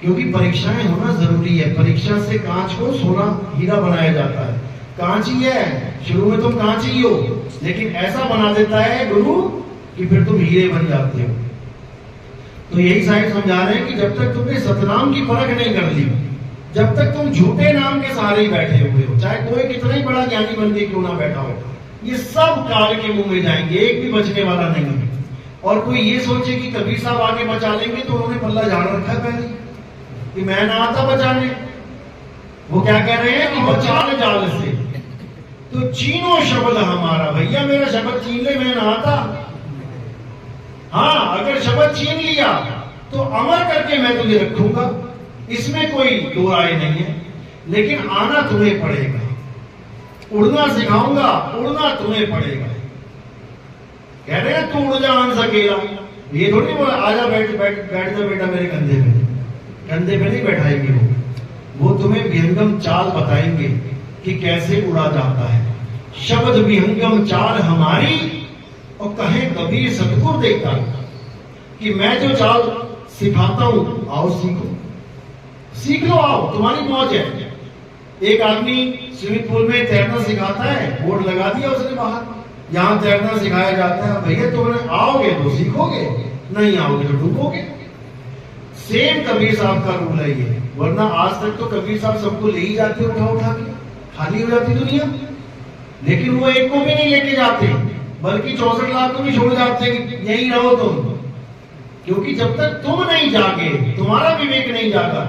क्योंकि परीक्षाएं होना जरूरी है। परीक्षा से कांच को सोना हीरा बनाया जाता है। कांच ही है, शुरू में तुम कांच ही हो, लेकिन ऐसा बना देता है गुरु कि फिर तुम हीरे बन जाते हो। तो यही साहिब समझा रहे हैं कि जब तक तुमने सतनाम की परख नहीं कर ली, जब तक तुम झूठे नाम के सहारे ही बैठे हुए हो, चाहे कोई कितना ही बड़ा ज्ञानी बन के क्यों ना बैठा हो, ये सब काल के मुंह में जाएंगे, एक भी बचने वाला नहीं है। और कोई ये सोचे कि कबीर साहब आगे बचा लेंगे, तो उन्होंने पल्ला झाड़ रखा है पहले कि मैं ना आता बचाने। वो क्या कह रहे हैं कि बचा ले जाल से, तो चीनो शब्द हमारा। भैया मेरा शब्द छीन ले, मैं ना आता। हाँ, अगर शब्द छीन लिया तो अमर करके मैं तुझे रखूंगा, इसमें कोई दो राय नहीं है। लेकिन आना तुम्हें पड़ेगा, उड़ना सिखाऊंगा, उड़ना तुम्हें पड़ेगा। कह रहे हैं तू उड़ जा हंस अकेला, ये थोड़ी बोला आजा बैठ बैठ बैठ जा बेटा मेरे कंधे पे। कंधे पे नहीं बैठाएंगे वो तुम्हें विहंगम चाल बताएंगे कि कैसे उड़ा जाता है। शब्द विहंगम चाल हमारी, और कहे कबीर सतगुर देता कि मैं जो चाल सिखाता हूं आओ सीखो, सीख लो, आओ, तुम्हारी मौज है। एक आदमी स्विमिंग पूल में तैरना सिखाता है, बोर्ड लगा दिया उसने बाहर, यहां तैरना सिखाया जाता है, भैया तुमने आओगे तो सीखोगे, नहीं आओगे तो डूबोगे। सेम कबीर साहब का रूल है ये, वरना आज तक तो कबीर साहब सबको ले ही जाते उठा उठा के, खाली हो जाती दुनिया, लेकिन वो एक को भी नहीं लेके जाते, बल्कि 64 लाख को भी छोड़ जाते कि यहीं रहो तुम, क्योंकि जब तक तुम नहीं जागे, तुम्हारा विवेक नहीं जागा,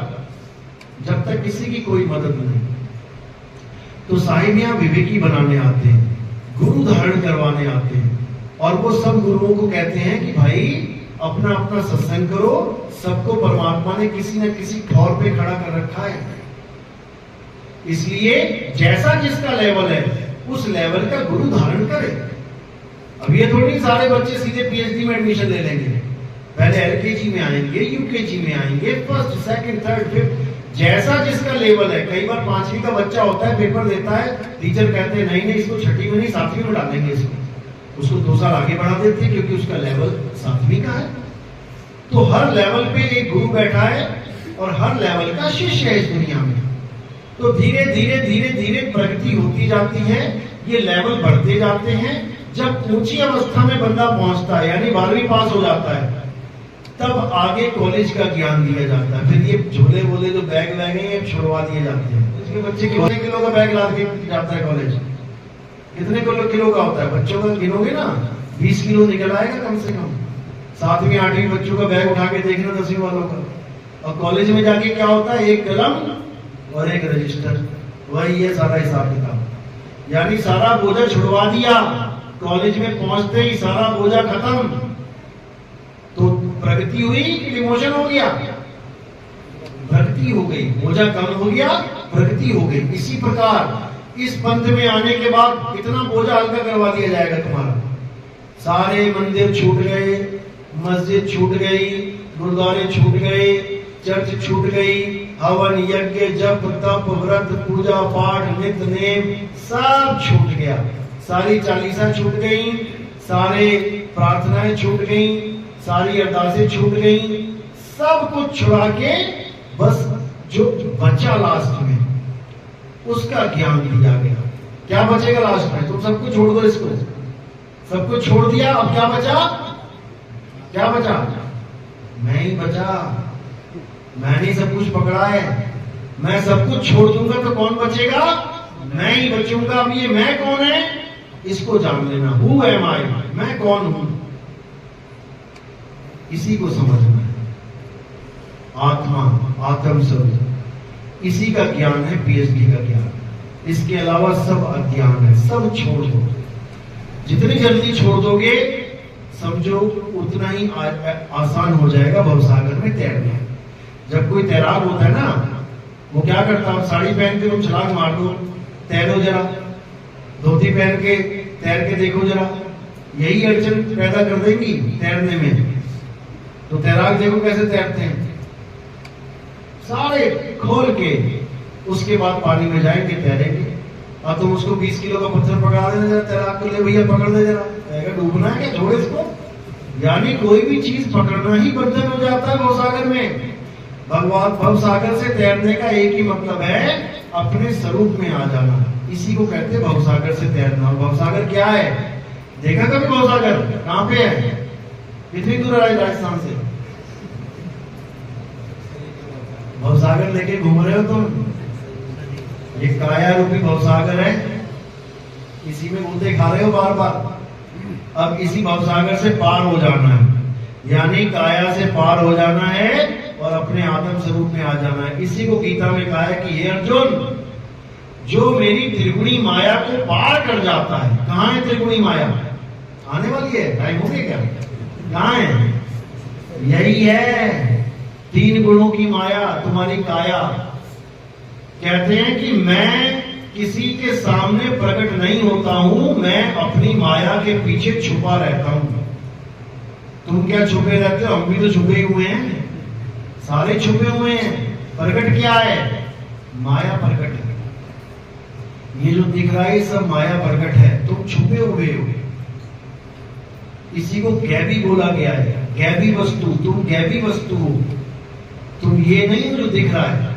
जब तक किसी की कोई मदद नहीं। तो साहिब यहां विवेकी बनाने आते हैं, गुरु धारण करवाने आते हैं, और वो सब गुरुओं को कहते हैं कि भाई अपना अपना सत्संग करो, सबको परमात्मा ने किसी न किसी ठौर पे खड़ा कर रखा है, इसलिए जैसा जिसका लेवल है उस लेवल का गुरु धारण करे। अब ये थोड़ी सारे बच्चे सीधे पीएचडी में एडमिशन ले लेंगे, पहले एलकेजी में आएंगे, यूकेजी में आएंगे, फर्स्ट सेकंड थर्ड फिफ्थ, जैसा जिसका लेवल है। कई बार 5वीं का बच्चा होता है, पेपर देता है, टीचर कहते हैं नहीं इसको 6वीं में नहीं 7वीं में डालेंगे, उसको 2 साल आगे बढ़ा देते हैं, क्योंकि उसका लेवल 7वीं का है। तो हर लेवल पे एक गुरु बैठा है और हर लेवल का शिष्य है इस दुनिया में। तो धीरे धीरे धीरे धीरे प्रगति होती जाती है, ये लेवल बढ़ते जाते हैं। जब ऊंची अवस्था में बंदा पहुंचता है, यानी 12वीं पास हो जाता है, तब आगे कॉलेज का ज्ञान दिया जाता है। फिर ये झोले वोले जो बैग वैग हैं ये छुड़वा दिए जाते हैं। इसके बच्चे कितने किलो का बैग ला के जाता है कॉलेज, कितने किलो का होता है? बच्चों का गिनोगे ना 20 किलो निकल आएगा कम से कम। 7वीं 8वीं बच्चों का बैग उठा के देखना 10वीं वालों का। और कॉलेज में जाके क्या होता है? एक कलम और एक रजिस्टर, वही है सारा हिसाब किताब। यानी सारा बोझा छुड़वा दिया, कॉलेज में पहुंचते ही सारा बोझा खत्म। तो प्रगति हुई कि डिमोशन हो गया? प्रगति हो गई, बोझा कम हो गया, प्रगति हो गई। इसी प्रकार इस पंथ में आने के बाद कितना बोझा हल्का करवा दिया जाएगा तुम्हारा। सारे मंदिर छूट गए, मस्जिद छूट गई, गुरुद्वारे छूट गए, चर्च छूट गई, हवन यज्ञ जप तप व्रत पूजा पाठ नित्य नेम सब छूट गया। सारी चालीसा छूट गई, सारे प्रार्थनाएं छूट गई, सारी अरदासें छूट गई, सब कुछ छुड़ा के बस जो बचा लास्ट में उसका ज्ञान दिया गया। क्या बचेगा लास्ट में? तुम सब कुछ छोड़ दो, इसको सब कुछ छोड़ दिया, अब क्या बचा? क्या बचा? मैं ही बचा। मैंने सब कुछ पकड़ा है, मैं सब कुछ छोड़ दूंगा तो कौन बचेगा? मैं ही बचूंगा। अब ये मैं कौन है इसको जान लेना। हु एम आई, मैं कौन हूं, इसी को समझना है। आत्मा, आत्म स्वरूप, इसी का ज्ञान है पीएचडी का ज्ञान। इसके अलावा सब अज्ञान है, सब छोड़ दो। जितनी जल्दी छोड़ दोगे समझो उतना ही आसान हो जाएगा भवसागर में तैरना। जब कोई तैराक होता है ना, वो क्या करता है? साड़ी पहन के तुम छलांग मार दो, तैरो जरा, धोती पहन के तैर के देखो जरा, यही अड़चन पैदा कर देंगी तैरने में। तो तैराक देखो कैसे तैरते हैं, सारे खोल के उसके बाद पानी में जाएंगे, तैरेंगे। और तुम उसको 20 किलो का पत्थर पकड़ा देना जरा, तैराक को ले भैया पकड़ दे जरा, कहेगा डूबना है क्या, छोड़ इसको। यानी कोई भी चीज पकड़ना ही बंधन हो जाता है भवसागर में। भगवान भवसागर से तैरने का एक ही मतलब है, अपने स्वरूप में आ जाना। इसी को कहते हैं भवसागर से तैरना। भवसागर क्या है? देखा कभी भवसागर? कहां पे है? कितनी दूर है राजस्थान से? भवसागर लेके घूम रहे हो तुम? ये काया रूपी भवसागर है, इसी में मुद्दे खा रहे हो बार बार। अब इसी भवसागर से पार हो जाना है, यानी काया से पार हो जाना है और अपने आत्म स्वरूप में आ जाना है। इसी को गीता में कहा है कि हे अर्जुन, जो मेरी त्रिगुणी माया को पार कर जाता है। कहां है त्रिगुणी माया? आने वाली है, टाइम हो गया क्या? कहां है? यही है 3 गुणों की माया, तुम्हारी काया। कहते हैं कि मैं किसी के सामने प्रकट नहीं होता हूं, मैं अपनी माया के पीछे छुपा रहता हूं। तुम क्या छुपे रहते हो? हम भी तो छुपे हुए हैं, सारे छुपे हुए हैं। प्रकट क्या है? माया प्रकट है। ये जो दिख रहा है सब माया प्रकट है, तुम छुपे हुए हो। इसी को गैबी बोला गया है, गैबी वस्तु, तुम गैबी वस्तु हो, तुम ये नहीं हो जो दिख रहा है।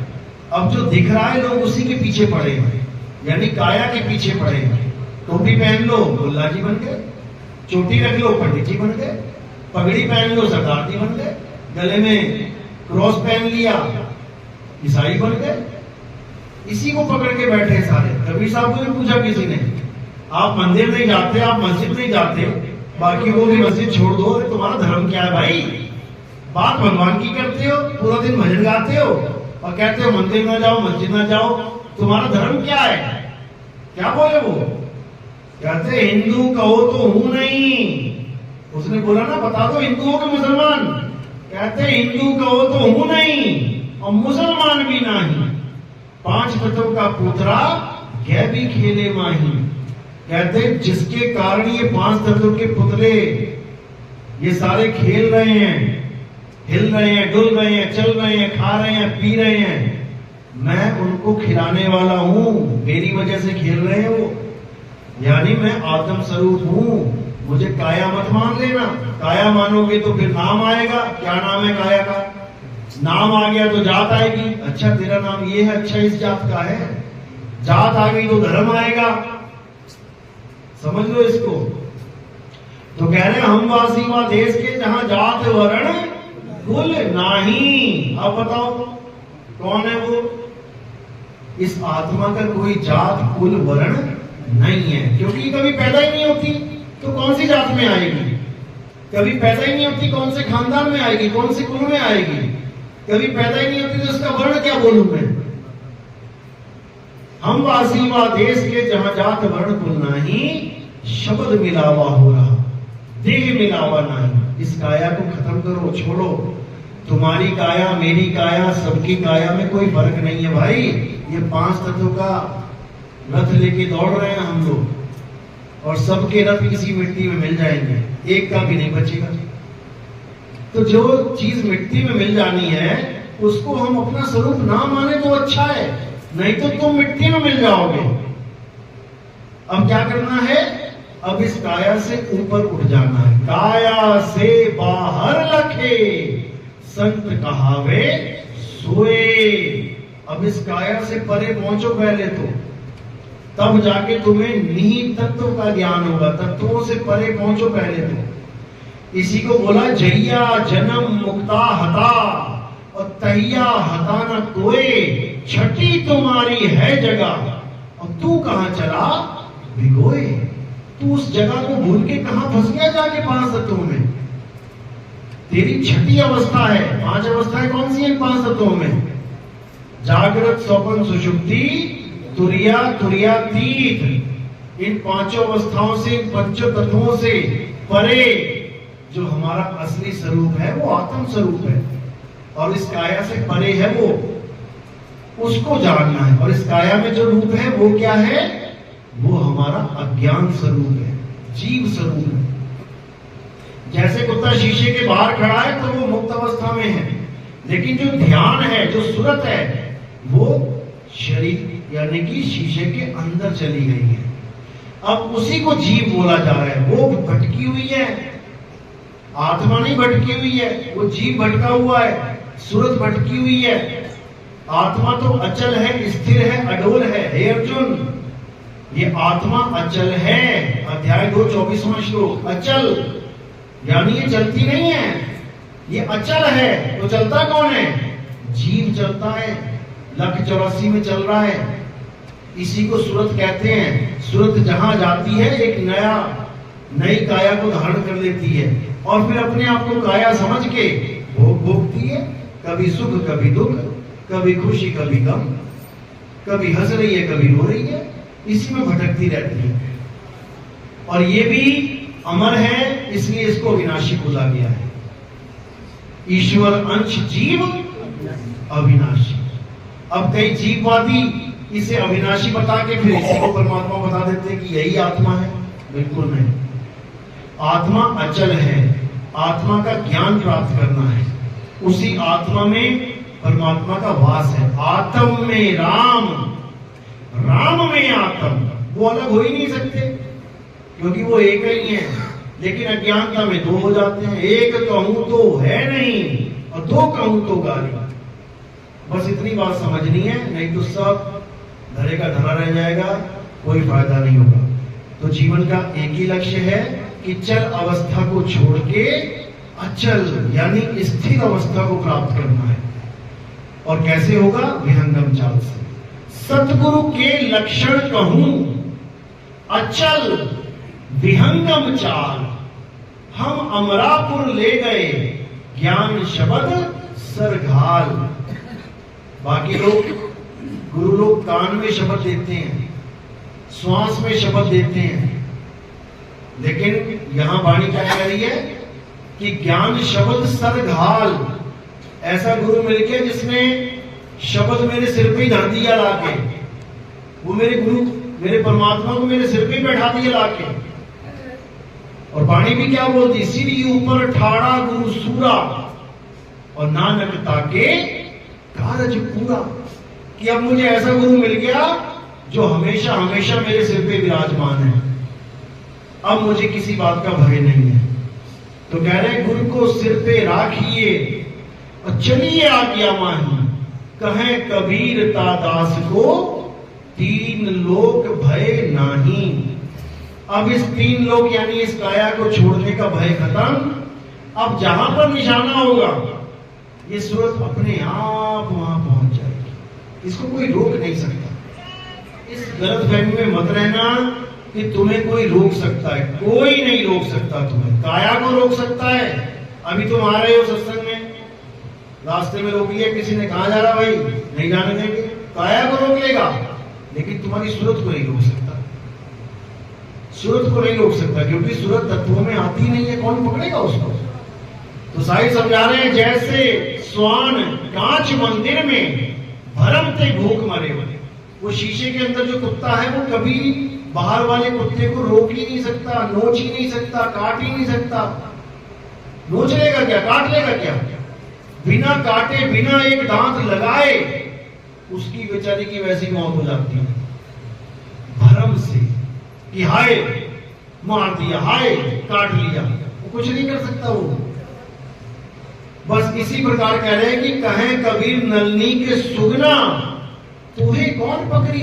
अब जो दिख रहा है लोग उसी के पीछे पड़े हैं, यानी काया के पीछे पड़े हैं। टोपी पहन लो मुल्ला जी बन गए, चोटी रख लो पंडित जी बन गए, पगड़ी पहन लो सरदार जी बन गए, गले में क्रॉस पहन लिया ईसाई बन गए। इसी को पकड़ के बैठे सारे। कबीर साहब को भी पूछा किसी ने, आप मंदिर नहीं जाते, आप मस्जिद नहीं जाते, बाकी वो भी मस्जिद छोड़ दो, तुम्हारा धर्म क्या है भाई? बात भगवान की करते हो, पूरा दिन भजन गाते हो और कहते हो मंदिर ना जाओ, मस्जिद ना जाओ, तुम्हारा धर्म क्या है? क्या बोले वो? कहते हिंदू कहो तो हूं नहीं। उसने बोला ना, बता दो हिंदू हो कि मुसलमान? कहते हिंदू कहो तो हूं नहीं और मुसलमान भी नहीं, 5 तत्व का पुत्रा गैबी खेले माही। कहते जिसके कारण ये 5 तत्व के पुतले ये सारे खेल रहे हैं, हिल रहे हैं, डुल रहे हैं, चल रहे हैं, खा रहे हैं, पी रहे हैं, मैं उनको खिलाने वाला हूं, मेरी वजह से खेल रहे हैं वो। यानी मैं आत्म स्वरूप हूं, मुझे काया मत मान लेना। काया मानोगे तो फिर नाम आएगा। क्या नाम है काया का? नाम आ गया तो जात आएगी। अच्छा तेरा नाम ये है, अच्छा इस जात का है। जात आ गई तो धर्म आएगा। समझ लो इसको। तो कह रहे हम वासी व देश के जहां जात वर्ण कुल नाही। अब बताओ कौन है वो? इस आत्मा का कोई जात कुल वर्ण नहीं है, क्योंकि कभी पैदा ही नहीं होती तो कौन सी जात में आएगी? कभी पैदा ही नहीं होती कौन से खानदान में आएगी, कौन से कुल में आएगी? कभी पैदा ही नहीं होती तो उसका वर्ण क्या बोलूं मैं? हम वासी व देश के जहां जात वर्ण कुल नाही, शब्द मिलावा हो रहा, देह मिलावा नहीं। इस काया को खत्म करो, छोड़ो। तुम्हारी काया, मेरी काया, सबकी काया में कोई फर्क नहीं है भाई। ये 5 तत्वों का रथ लेके दौड़ रहे हैं हम लोग, और सबके रथ किसी मिट्टी में मिल जाएंगे, एक का भी नहीं बचेगा। तो जो चीज मिट्टी में मिल जानी है उसको हम अपना स्वरूप ना माने तो अच्छा है, नहीं तो तुम मिट्टी में मिल जाओगे। अब क्या करना है? अब इस काया से ऊपर उठ जाना है। काया से बाहर लखे संत कहावे सोए। अब इस काया से परे पहुंचो पहले तो, तब जाके तुम्हें निहित तत्व का ज्ञान होगा। तत्वों से परे पहुंचो पहले तो। इसी को बोला जहिया जन्म मुक्ता हता और तहिया हता न कोई, छठी तुम्हारी है जगह और तू कहां चला भिगोए। तू उस जगह को भूल के कहां फंस गया जाके 5 तत्वों में? तेरी छठी अवस्था है। 5 अवस्थाएं कौन सी हैं 5 तत्वों में? जागृत, स्वप्न, सुषुप्ति, तुरिया, तुरियातीत। इन 5 अवस्थाओं से, 5 तत्वों से परे जो हमारा असली स्वरूप है वो आत्म स्वरूप है, और इस काया से परे है वो, उसको जानना है। और इस काया में जो रूप है वो क्या है? वो हमारा अज्ञान स्वरूप है, जीव स्वरूप है। जैसे कुत्ता शीशे के बाहर खड़ा है तो वो मुक्त अवस्था में है, लेकिन जो ध्यान है, जो सूरत है, वो शरीर यानी कि शीशे के अंदर चली गई है। अब उसी को जीव बोला जा रहा है। वो भटकी हुई है, आत्मा नहीं भटकी हुई है, वो जीव भटका हुआ है, सूरत भटकी हुई है। आत्मा तो अचल है, स्थिर है, अडोल है। हे अर्जुन, ये आत्मा अचल है। अध्याय 2 24वां श्लोक। अचल यानी ये चलती नहीं है, ये अचल है। तो चलता कौन है? जीव चलता है, 184 में चल रहा है। इसी को सूरत कहते हैं। सूरत जहां जाती है एक नई काया को धारण कर लेती है, और फिर अपने आप को काया समझ के भोग भोगती है। कभी सुख, कभी दुख, कभी खुशी, कभी गम, कभी हंस रही है, कभी रो रही है, इसी में भटकती रहती है। और ये भी अमर है, इसलिए इसको अविनाशी बोला गया है। ईश्वर अंश, जीव अविनाशी। अब कई जीववादी इसे अविनाशी बता के फिर इसी को परमात्मा बता देते हैं कि यही आत्मा है। बिल्कुल नहीं, आत्मा अचल है। आत्मा का ज्ञान प्राप्त करना है, उसी आत्मा में परमात्मा का वास है। आत्म में राम, राम में आत्म, वो अलग हो ही नहीं सकते क्योंकि वो एक ही है। लेकिन अज्ञानता में दो हो जाते हैं, एक कहूं तो है नहीं और दो कहूं तो गाली। बस इतनी बात समझनी है, नहीं तो सब धरे का धरा रह जाएगा, कोई फायदा नहीं होगा। तो जीवन का एक ही लक्ष्य है कि चल अवस्था को छोड़ के अचल यानी स्थिर अवस्था को प्राप्त करना है। और कैसे होगा? विहंगम चाल से। सतगुरु के लक्षण कहूं अचल विहंगम चाल, हम अमरापुर ले गए ज्ञान शब्द सरघाल। बाकी लोग गुरु लोग कान में शब्द देते हैं, श्वास में शब्द देते हैं, लेकिन यहां वाणी क्या कह रही है कि ज्ञान शब्द सरघाल। ऐसा गुरु मिल गया जिसने शब्द मेरे सिर पे ही धर दिया लाके, वो मेरे गुरु मेरे परमात्मा को मेरे सिर पे ही बैठा दिया लाके। और वाणी भी क्या बोलती? सिर ऊपर ठाड़ा गुरु सूरा और नानक ताके कारज पूरा। कि अब मुझे ऐसा गुरु मिल गया जो हमेशा हमेशा मेरे सिर पे विराजमान है, अब मुझे किसी बात का भय नहीं है। तो कह रहे गुरु को सिर पे राखिए और चलिए आज्ञा माही, कहे कबीर दास को तीन लोक भय नाही। अब इस तीन लोक यानी इस काया को छोड़ने का भय खत्म। अब जहां पर निशाना होगा ये सूरत अपने आप वहां पहुंच जाएगी, इसको कोई रोक नहीं सकता। इस गलतफहमी में मत रहना कि तुम्हें कोई रोक सकता है, कोई नहीं रोक सकता तुम्हें। काया को रोक सकता है। अभी तुम आ रहे हो सत्संग में, रास्ते में रोक लिया किसी ने, कहा जा रहा भाई, नहीं जाने देंगे, काया को रोक लेगा, लेकिन तुम्हारी सूरत को नहीं रोक सकता। सूरत को नहीं रोक सकता क्योंकि सूरत तत्वों में आती नहीं है, कौन पकड़ेगा उसको? तो साहिब समझा रहे हैं जैसे स्वान कांच मंदिर में भरम ते भूख मरे हुए। वो शीशे के अंदर जो कुत्ता है वो कभी बाहर वाले कुत्ते को रोक ही नहीं सकता, नोच ही नहीं सकता, काट ही नहीं सकता। नोच लेगा क्या, काट लेगा क्या? बिना काटे बिना एक दांत लगाए उसकी बेचारी की वैसी मौत हो जाती है भरम से कि हाय मार दिया, हाय काट लिया, वो कुछ नहीं कर सकता वो। बस इसी प्रकार कह रहे हैं कि कहे कबीर नलनी के सुगना, तुम्हें कौन पकड़ी?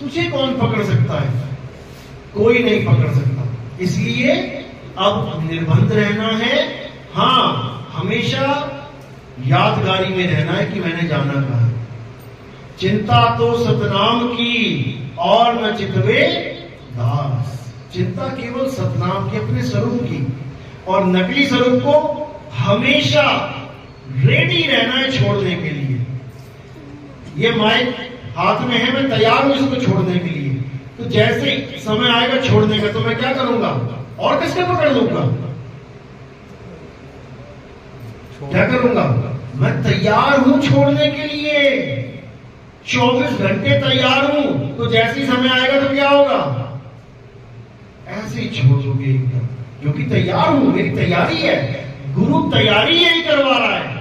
तुझे कौन पकड़ सकता है? कोई नहीं पकड़ सकता। इसलिए अब निर्बंध रहना है। हाँ, हमेशा यादगारी में रहना है कि मैंने जाना कहा। चिंता तो सतनाम की और न चितवे दास। चिंता केवल सतनाम की, अपने स्वरूप की, और नकली स्वरूप को हमेशा रेडी रहना है छोड़ने के लिए। ये माइक हाथ में है, मैं तैयार हूं इसको छोड़ने के लिए। तो जैसे समय आएगा छोड़ने का तो मैं क्या करूंगा? और किसके पकड़ लूंगा? क्या करूंगा? मैं तैयार हूं छोड़ने के लिए, 24 घंटे तैयार हूं। तो जैसे ही समय आएगा तो क्या होगा? ऐसे ही छोड़ दोगे एकदम, क्योंकि तैयार हूं, मेरी तैयारी है। गुरु तैयारी यही करवा रहा है।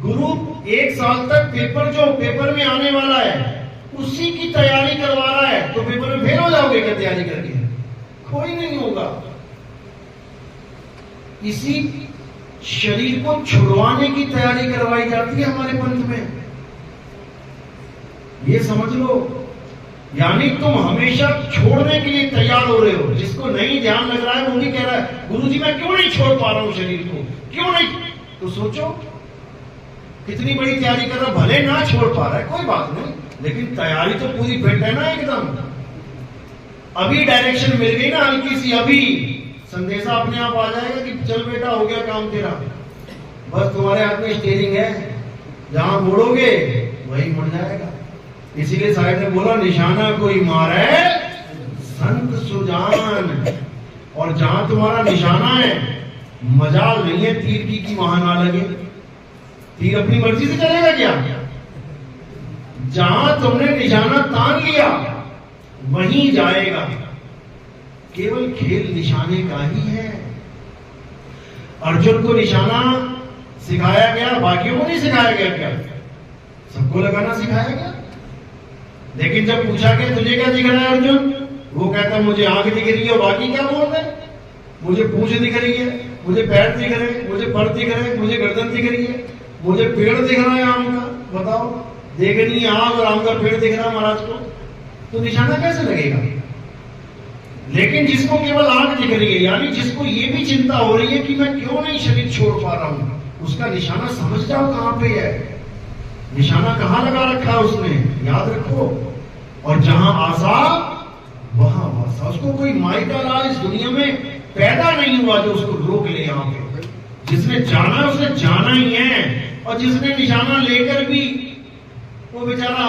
गुरु 1 साल तक पेपर में आने वाला है, उसी की तैयारी करवा रहा है। तो पेपर में फेल हो जाओगे क्या तैयारी करके? कोई नहीं होगा। इसी शरीर को छुड़वाने की तैयारी करवाई जाती है हमारे पंथ में, ये समझ लो। यानी तुम हमेशा छोड़ने के लिए तैयार हो रहे हो। जिसको नहीं ध्यान लग रहा है वो भी कह रहा है गुरुजी मैं क्यों नहीं छोड़ पा रहा हूं शरीर को, क्यों नहीं? तो सोचो कितनी बड़ी तैयारी कर रहा, भले ना छोड़ पा रहा है कोई बात नहीं, लेकिन तैयारी तो पूरी फिट है ना एकदम। अभी डायरेक्शन मिल गई ना हल्की सी, अभी संदेशा अपने आप आ जाएगा कि चल बेटा हो गया काम तेरा। बस तुम्हारे हाथ में स्टीयरिंग है, जहां मुड़ोगे वही मुड़ जाएगा। इसीलिए साहिब ने बोला निशाना कोई मारे संत सुजान। और जहां तुम्हारा निशाना है मजाल नहीं है तीर की वहां ना लगे। तीर अपनी मर्जी से चलेगा क्या? जहां तुमने निशाना तान लिया वहीं जाएगा। केवल खेल निशाने का ही है। अर्जुन को निशाना सिखाया गया, बाकियों को नहीं सिखाया गया क्या? सबको लगाना सिखाया गया। लेकिन जब पूछा कि तुझे क्या दिख रहा है अर्जुन, वो कहता मुझे आंख दिख रही है, और बाकी क्या बोल रहे हैं? मुझे पूंछ दिख रही है, मुझे पैर दिख रहे हैं, मुझे पर दिख रहे हैं, मुझे गर्दन दिख रही है, मुझे पेड़ दिख रहा है आम का। बताओ, देखनी आम और आम का पेड़ दिख रहा है महाराज को, तो निशाना कैसे लगेगा? लेकिन जिसको केवल आंख दिख रही है, यानी जिसको ये भी चिंता हो रही है कि मैं क्यों नहीं शरीर छोड़ पा रहा हूं, उसका निशाना समझ जाओ कहां पे है, निशाना कहां लगा रखा है उसने, याद रखो। और जहां आशा वहां वासा। उसको कोई माई का लाल इस दुनिया में पैदा नहीं हुआ जो उसको रोक ले यहाँ पे। जिसने जाना उसने जाना ही है, और जिसने निशाना लेकर भी वो बेचारा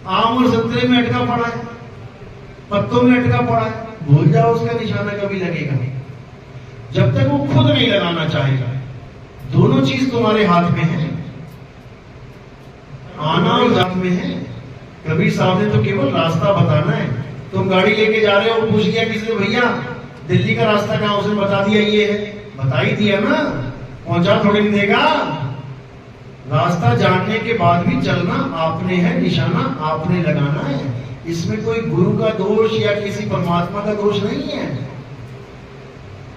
आम और संतरे में अटका पड़ा है, पत्तों में अटका पड़ा है, भूल जाओ उसका निशाना कभी लगेगा नहीं, जब तक वो खुद नहीं लगाना चाहेगा। दोनों चीज तुम्हारे हाथ में है, आना और जात में है। कबीर साहब ने तो केवल रास्ता बताना है। तुम गाड़ी लेके जा रहे हो, पूछ लिया किसी ने, भैया दिल्ली का रास्ता कहां, उसने बता दिया ये है, बता ही दिया ना, पहुंचा थोड़ी नहीं देगा। रास्ता जानने के बाद भी चलना आपने है, निशाना आपने लगाना है। इसमें कोई गुरु का दोष या किसी परमात्मा का दोष नहीं है।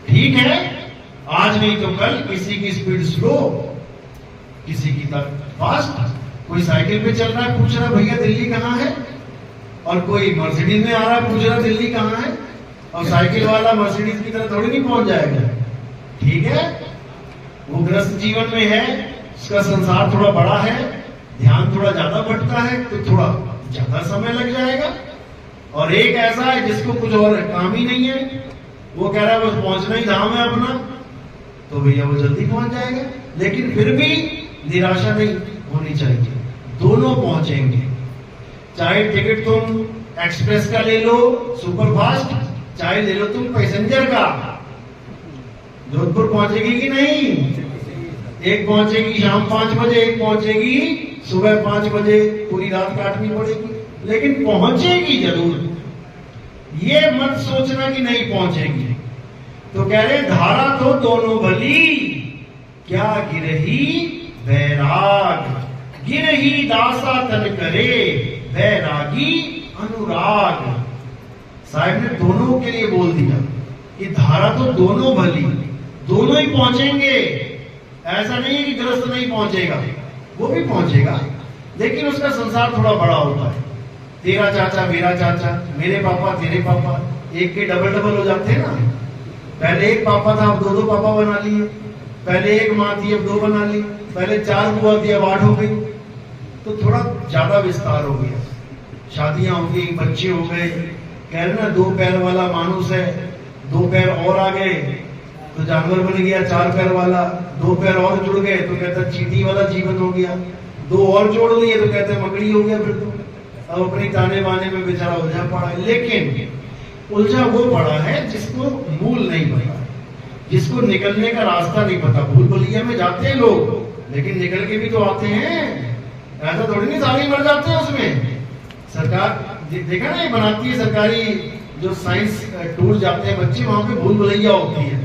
ठीक है, आज नहीं तो कल किसी की स्पीड स्लो, किसी की फास्ट। कोई साइकिल पे चल रहा है, पूछ रहा भैया दिल्ली कहां है, और कोई मर्सिडीज में आ रहा है, पूछ रहा दिल्ली कहां है, और साइकिल वाला मर्सिडीज की तरह थोड़ी नहीं पहुंच जाएगा। ठीक है, वो ग्रस्त जीवन में है, उसका संसार थोड़ा बड़ा है, ध्यान थोड़ा ज्यादा बढ़ता है, तो थोड़ा ज्यादा समय लग जाएगा। और एक ऐसा है जिसको कुछ और काम ही नहीं है, वो कह रहा है बस पहुंचना ही धाम है अपना, तो भैया वो जल्दी पहुंच जाएगा। लेकिन फिर भी निराशा नहीं होनी चाहिए, दोनों पहुंचेंगे। चाहे टिकट तुम एक्सप्रेस का ले लो सुपर फास्ट, चाहे ले लो तुम पैसेंजर का। जोधपुर पहुंचेगी कि नहीं? एक पहुंचेगी शाम 5 बजे, एक पहुंचेगी सुबह 5 बजे, पूरी रात काटनी पड़ेगी, लेकिन पहुंचेगी जरूर। ये मत सोचना कि नहीं पहुंचेगी। तो कह रहे धारा तो दोनों भली, क्या गिरही बैराग, गिरही दासा तन करे, बैरागी अनुराग। साहब ने दोनों के लिए बोल दिया कि धारा तो दोनों भली, दोनों ही पहुंचेंगे। ऐसा नहीं है कि ग्रस्त नहीं पहुंचेगा, वो भी पहुंचेगा, लेकिन उसका संसार थोड़ा बड़ा होता है। तेरा चाचा मेरा चाचा, मेरे पापा तेरे पापा, एक के डबल डबल हो जाते हैं ना। पहले एक पापा था, अब 2 पापा बना लिए। पहले एक माँ थी, अब 2 बना ली। पहले 4 बुआ थी, अब 8 हो गई। तो थोड़ा ज्यादा विस्तार हो गया, शादियां हो गई, बच्चे हो गए। कह रहे ना 2 पैर वाला मानुस है, 2 पैर और आ गए तो जानवर बन गया 4 पैर वाला। 2 पैर और जुड़ गए तो कहता चींटी वाला जीवन हो गया। 2 और जोड़ लिए तो कहते मकड़ी हो गया। फिर तो अब अपनी ताने बाने में बेचारा उलझा पड़ा है। लेकिन उलझा वो पड़ा है जिसको मूल नहीं पता, जिसको निकलने का रास्ता नहीं पता। भूल भुलैया में जाते हैं लोग, लेकिन निकल के भी तो आते हैं। ऐसा थोड़ी नहीं सारे मर जाते हैं उसमें। सरकार देखा ना, ये बनाती है सरकारी जो साइंस टूर जाते हैं बच्चे, वहां पे भूल भुलैया होती है।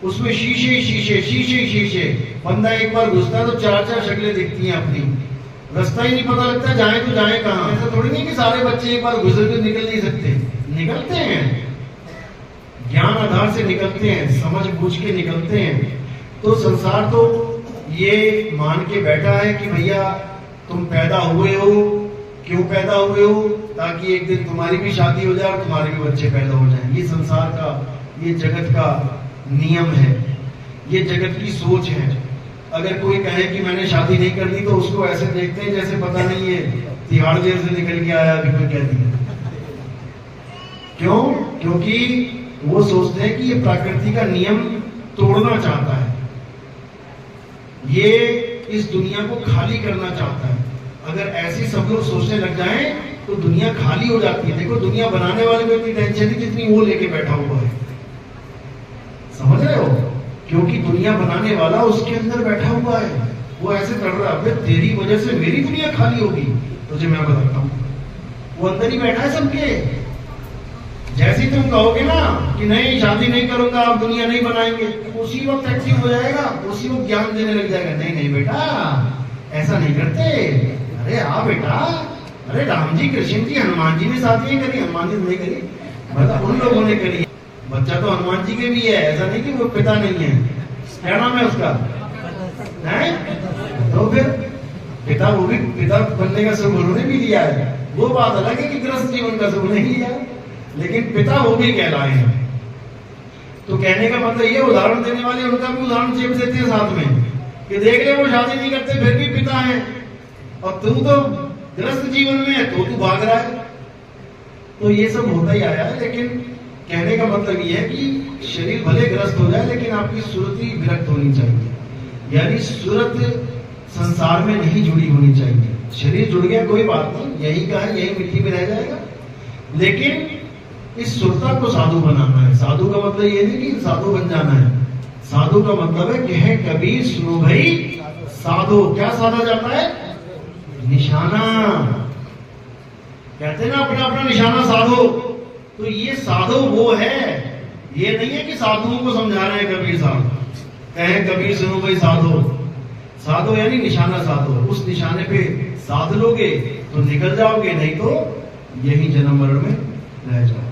उसमें शीशे शीशे शीशे शीशे, बंदा एक बार घुसता है तो 4 शक्लें दिखती हैं अपनी, रास्ता ही नहीं पता लगता जाए तो जाए कहां। ऐसा थोड़ी नहीं कि सारे बच्चे एक बार गुजर के निकल नहीं सकते, निकलते हैं, ज्ञान आधार से निकलते हैं, समझ बूझ के निकलते हैं। तो संसार तो ये मान के बैठा है कि भैया तुम पैदा हुए हो, क्यों पैदा हुए हो, ताकि एक दिन तुम्हारी भी शादी हो जाए और तुम्हारे भी बच्चे पैदा हो जाए। ये संसार का, ये जगत का नियम है, ये जगत की सोच है। अगर कोई कहे कि मैंने शादी नहीं करनी तो उसको ऐसे देखते हैं जैसे पता नहीं है तिहाड़ जेल से निकल के आया, अभी कोई कह दिया। क्यों? क्योंकि वो सोचते हैं कि ये प्रकृति का नियम तोड़ना चाहता है, ये इस दुनिया को खाली करना चाहता है। अगर ऐसे सब लोग सोचने लग जाएं तो दुनिया खाली हो जाती है। देखो दुनिया बनाने वाले को इतनी टेंशन नहीं जितनी वो लेके बैठा हुआ है, समझ रहे हो? क्योंकि दुनिया बनाने वाला उसके अंदर बैठा हुआ है, वो ऐसे कर रहा है, अबे तेरी वजह से मेरी दुनिया खाली होगी, तुझे मैं बताता हूँ। वो अंदर ही बैठा है सबके। जैसे ही तुम कहोगे ना कि नहीं शादी नहीं करूंगा, आप दुनिया नहीं बनाएंगे, उसी वक्त एक्टिव हो जाएगा, उसी वक्त ज्ञान देने लग जाएगा। नहीं नहीं बेटा, ऐसा नहीं करते, अरे हाँ बेटा, अरे राम जी, कृष्ण जी, हनुमान जी ने शादी करी, हनुमान जी नहीं करी, मतलब उन लोगों ने करी। बच्चा तो हनुमान जी के भी है, ऐसा नहीं कि वो पिता नहीं है। क्या नाम है उसका? है? तो फिर पिता, वो भी पिता बनने का सुख उन्होंने भी लिया है। वो बात अलग है कि गृहस्थ जीवन का सुख नहीं लिया, लेकिन पिता वो भी कहलाए हैं। तो कहने का मतलब ये, उदाहरण देने वाले उनका भी उदाहरण जेब देते हैं साथ में कि देख ले वो शादी नहीं करते फिर भी पिता है, और तू तो गृहस्थ जीवन में है तो तू भाग रहा है। तो ये सब होता ही आया है। लेकिन कहने का मतलब ये है कि शरीर भले ग्रस्त हो जाए लेकिन आपकी सुरति विरक्त होनी चाहिए, यानी सूरत संसार में नहीं जुड़ी होनी चाहिए। शरीर जुड़ गया कोई बात नहीं, यही का है, यही मिट्टी में रह जाएगा, लेकिन इस सुरता को साधु बनाना है। साधु का मतलब ये नहीं कि साधु बन जाना है, साधु का मतलब है कि है कबीर सुनो भाई साधु। क्या साधा जाता है? निशाना। कहते हैं ना अपना अपना निशाना साधो। तो ये साधु वो है, ये नहीं है कि साधुओं को समझा रहे हैं कबीर साहब, कहें कबीर सुनो भाई साधो। साधो यानी निशाना साधो, उस निशाने पे साध लोगे तो निकल जाओगे, नहीं तो यही जन्म मरण में रह जाओगे।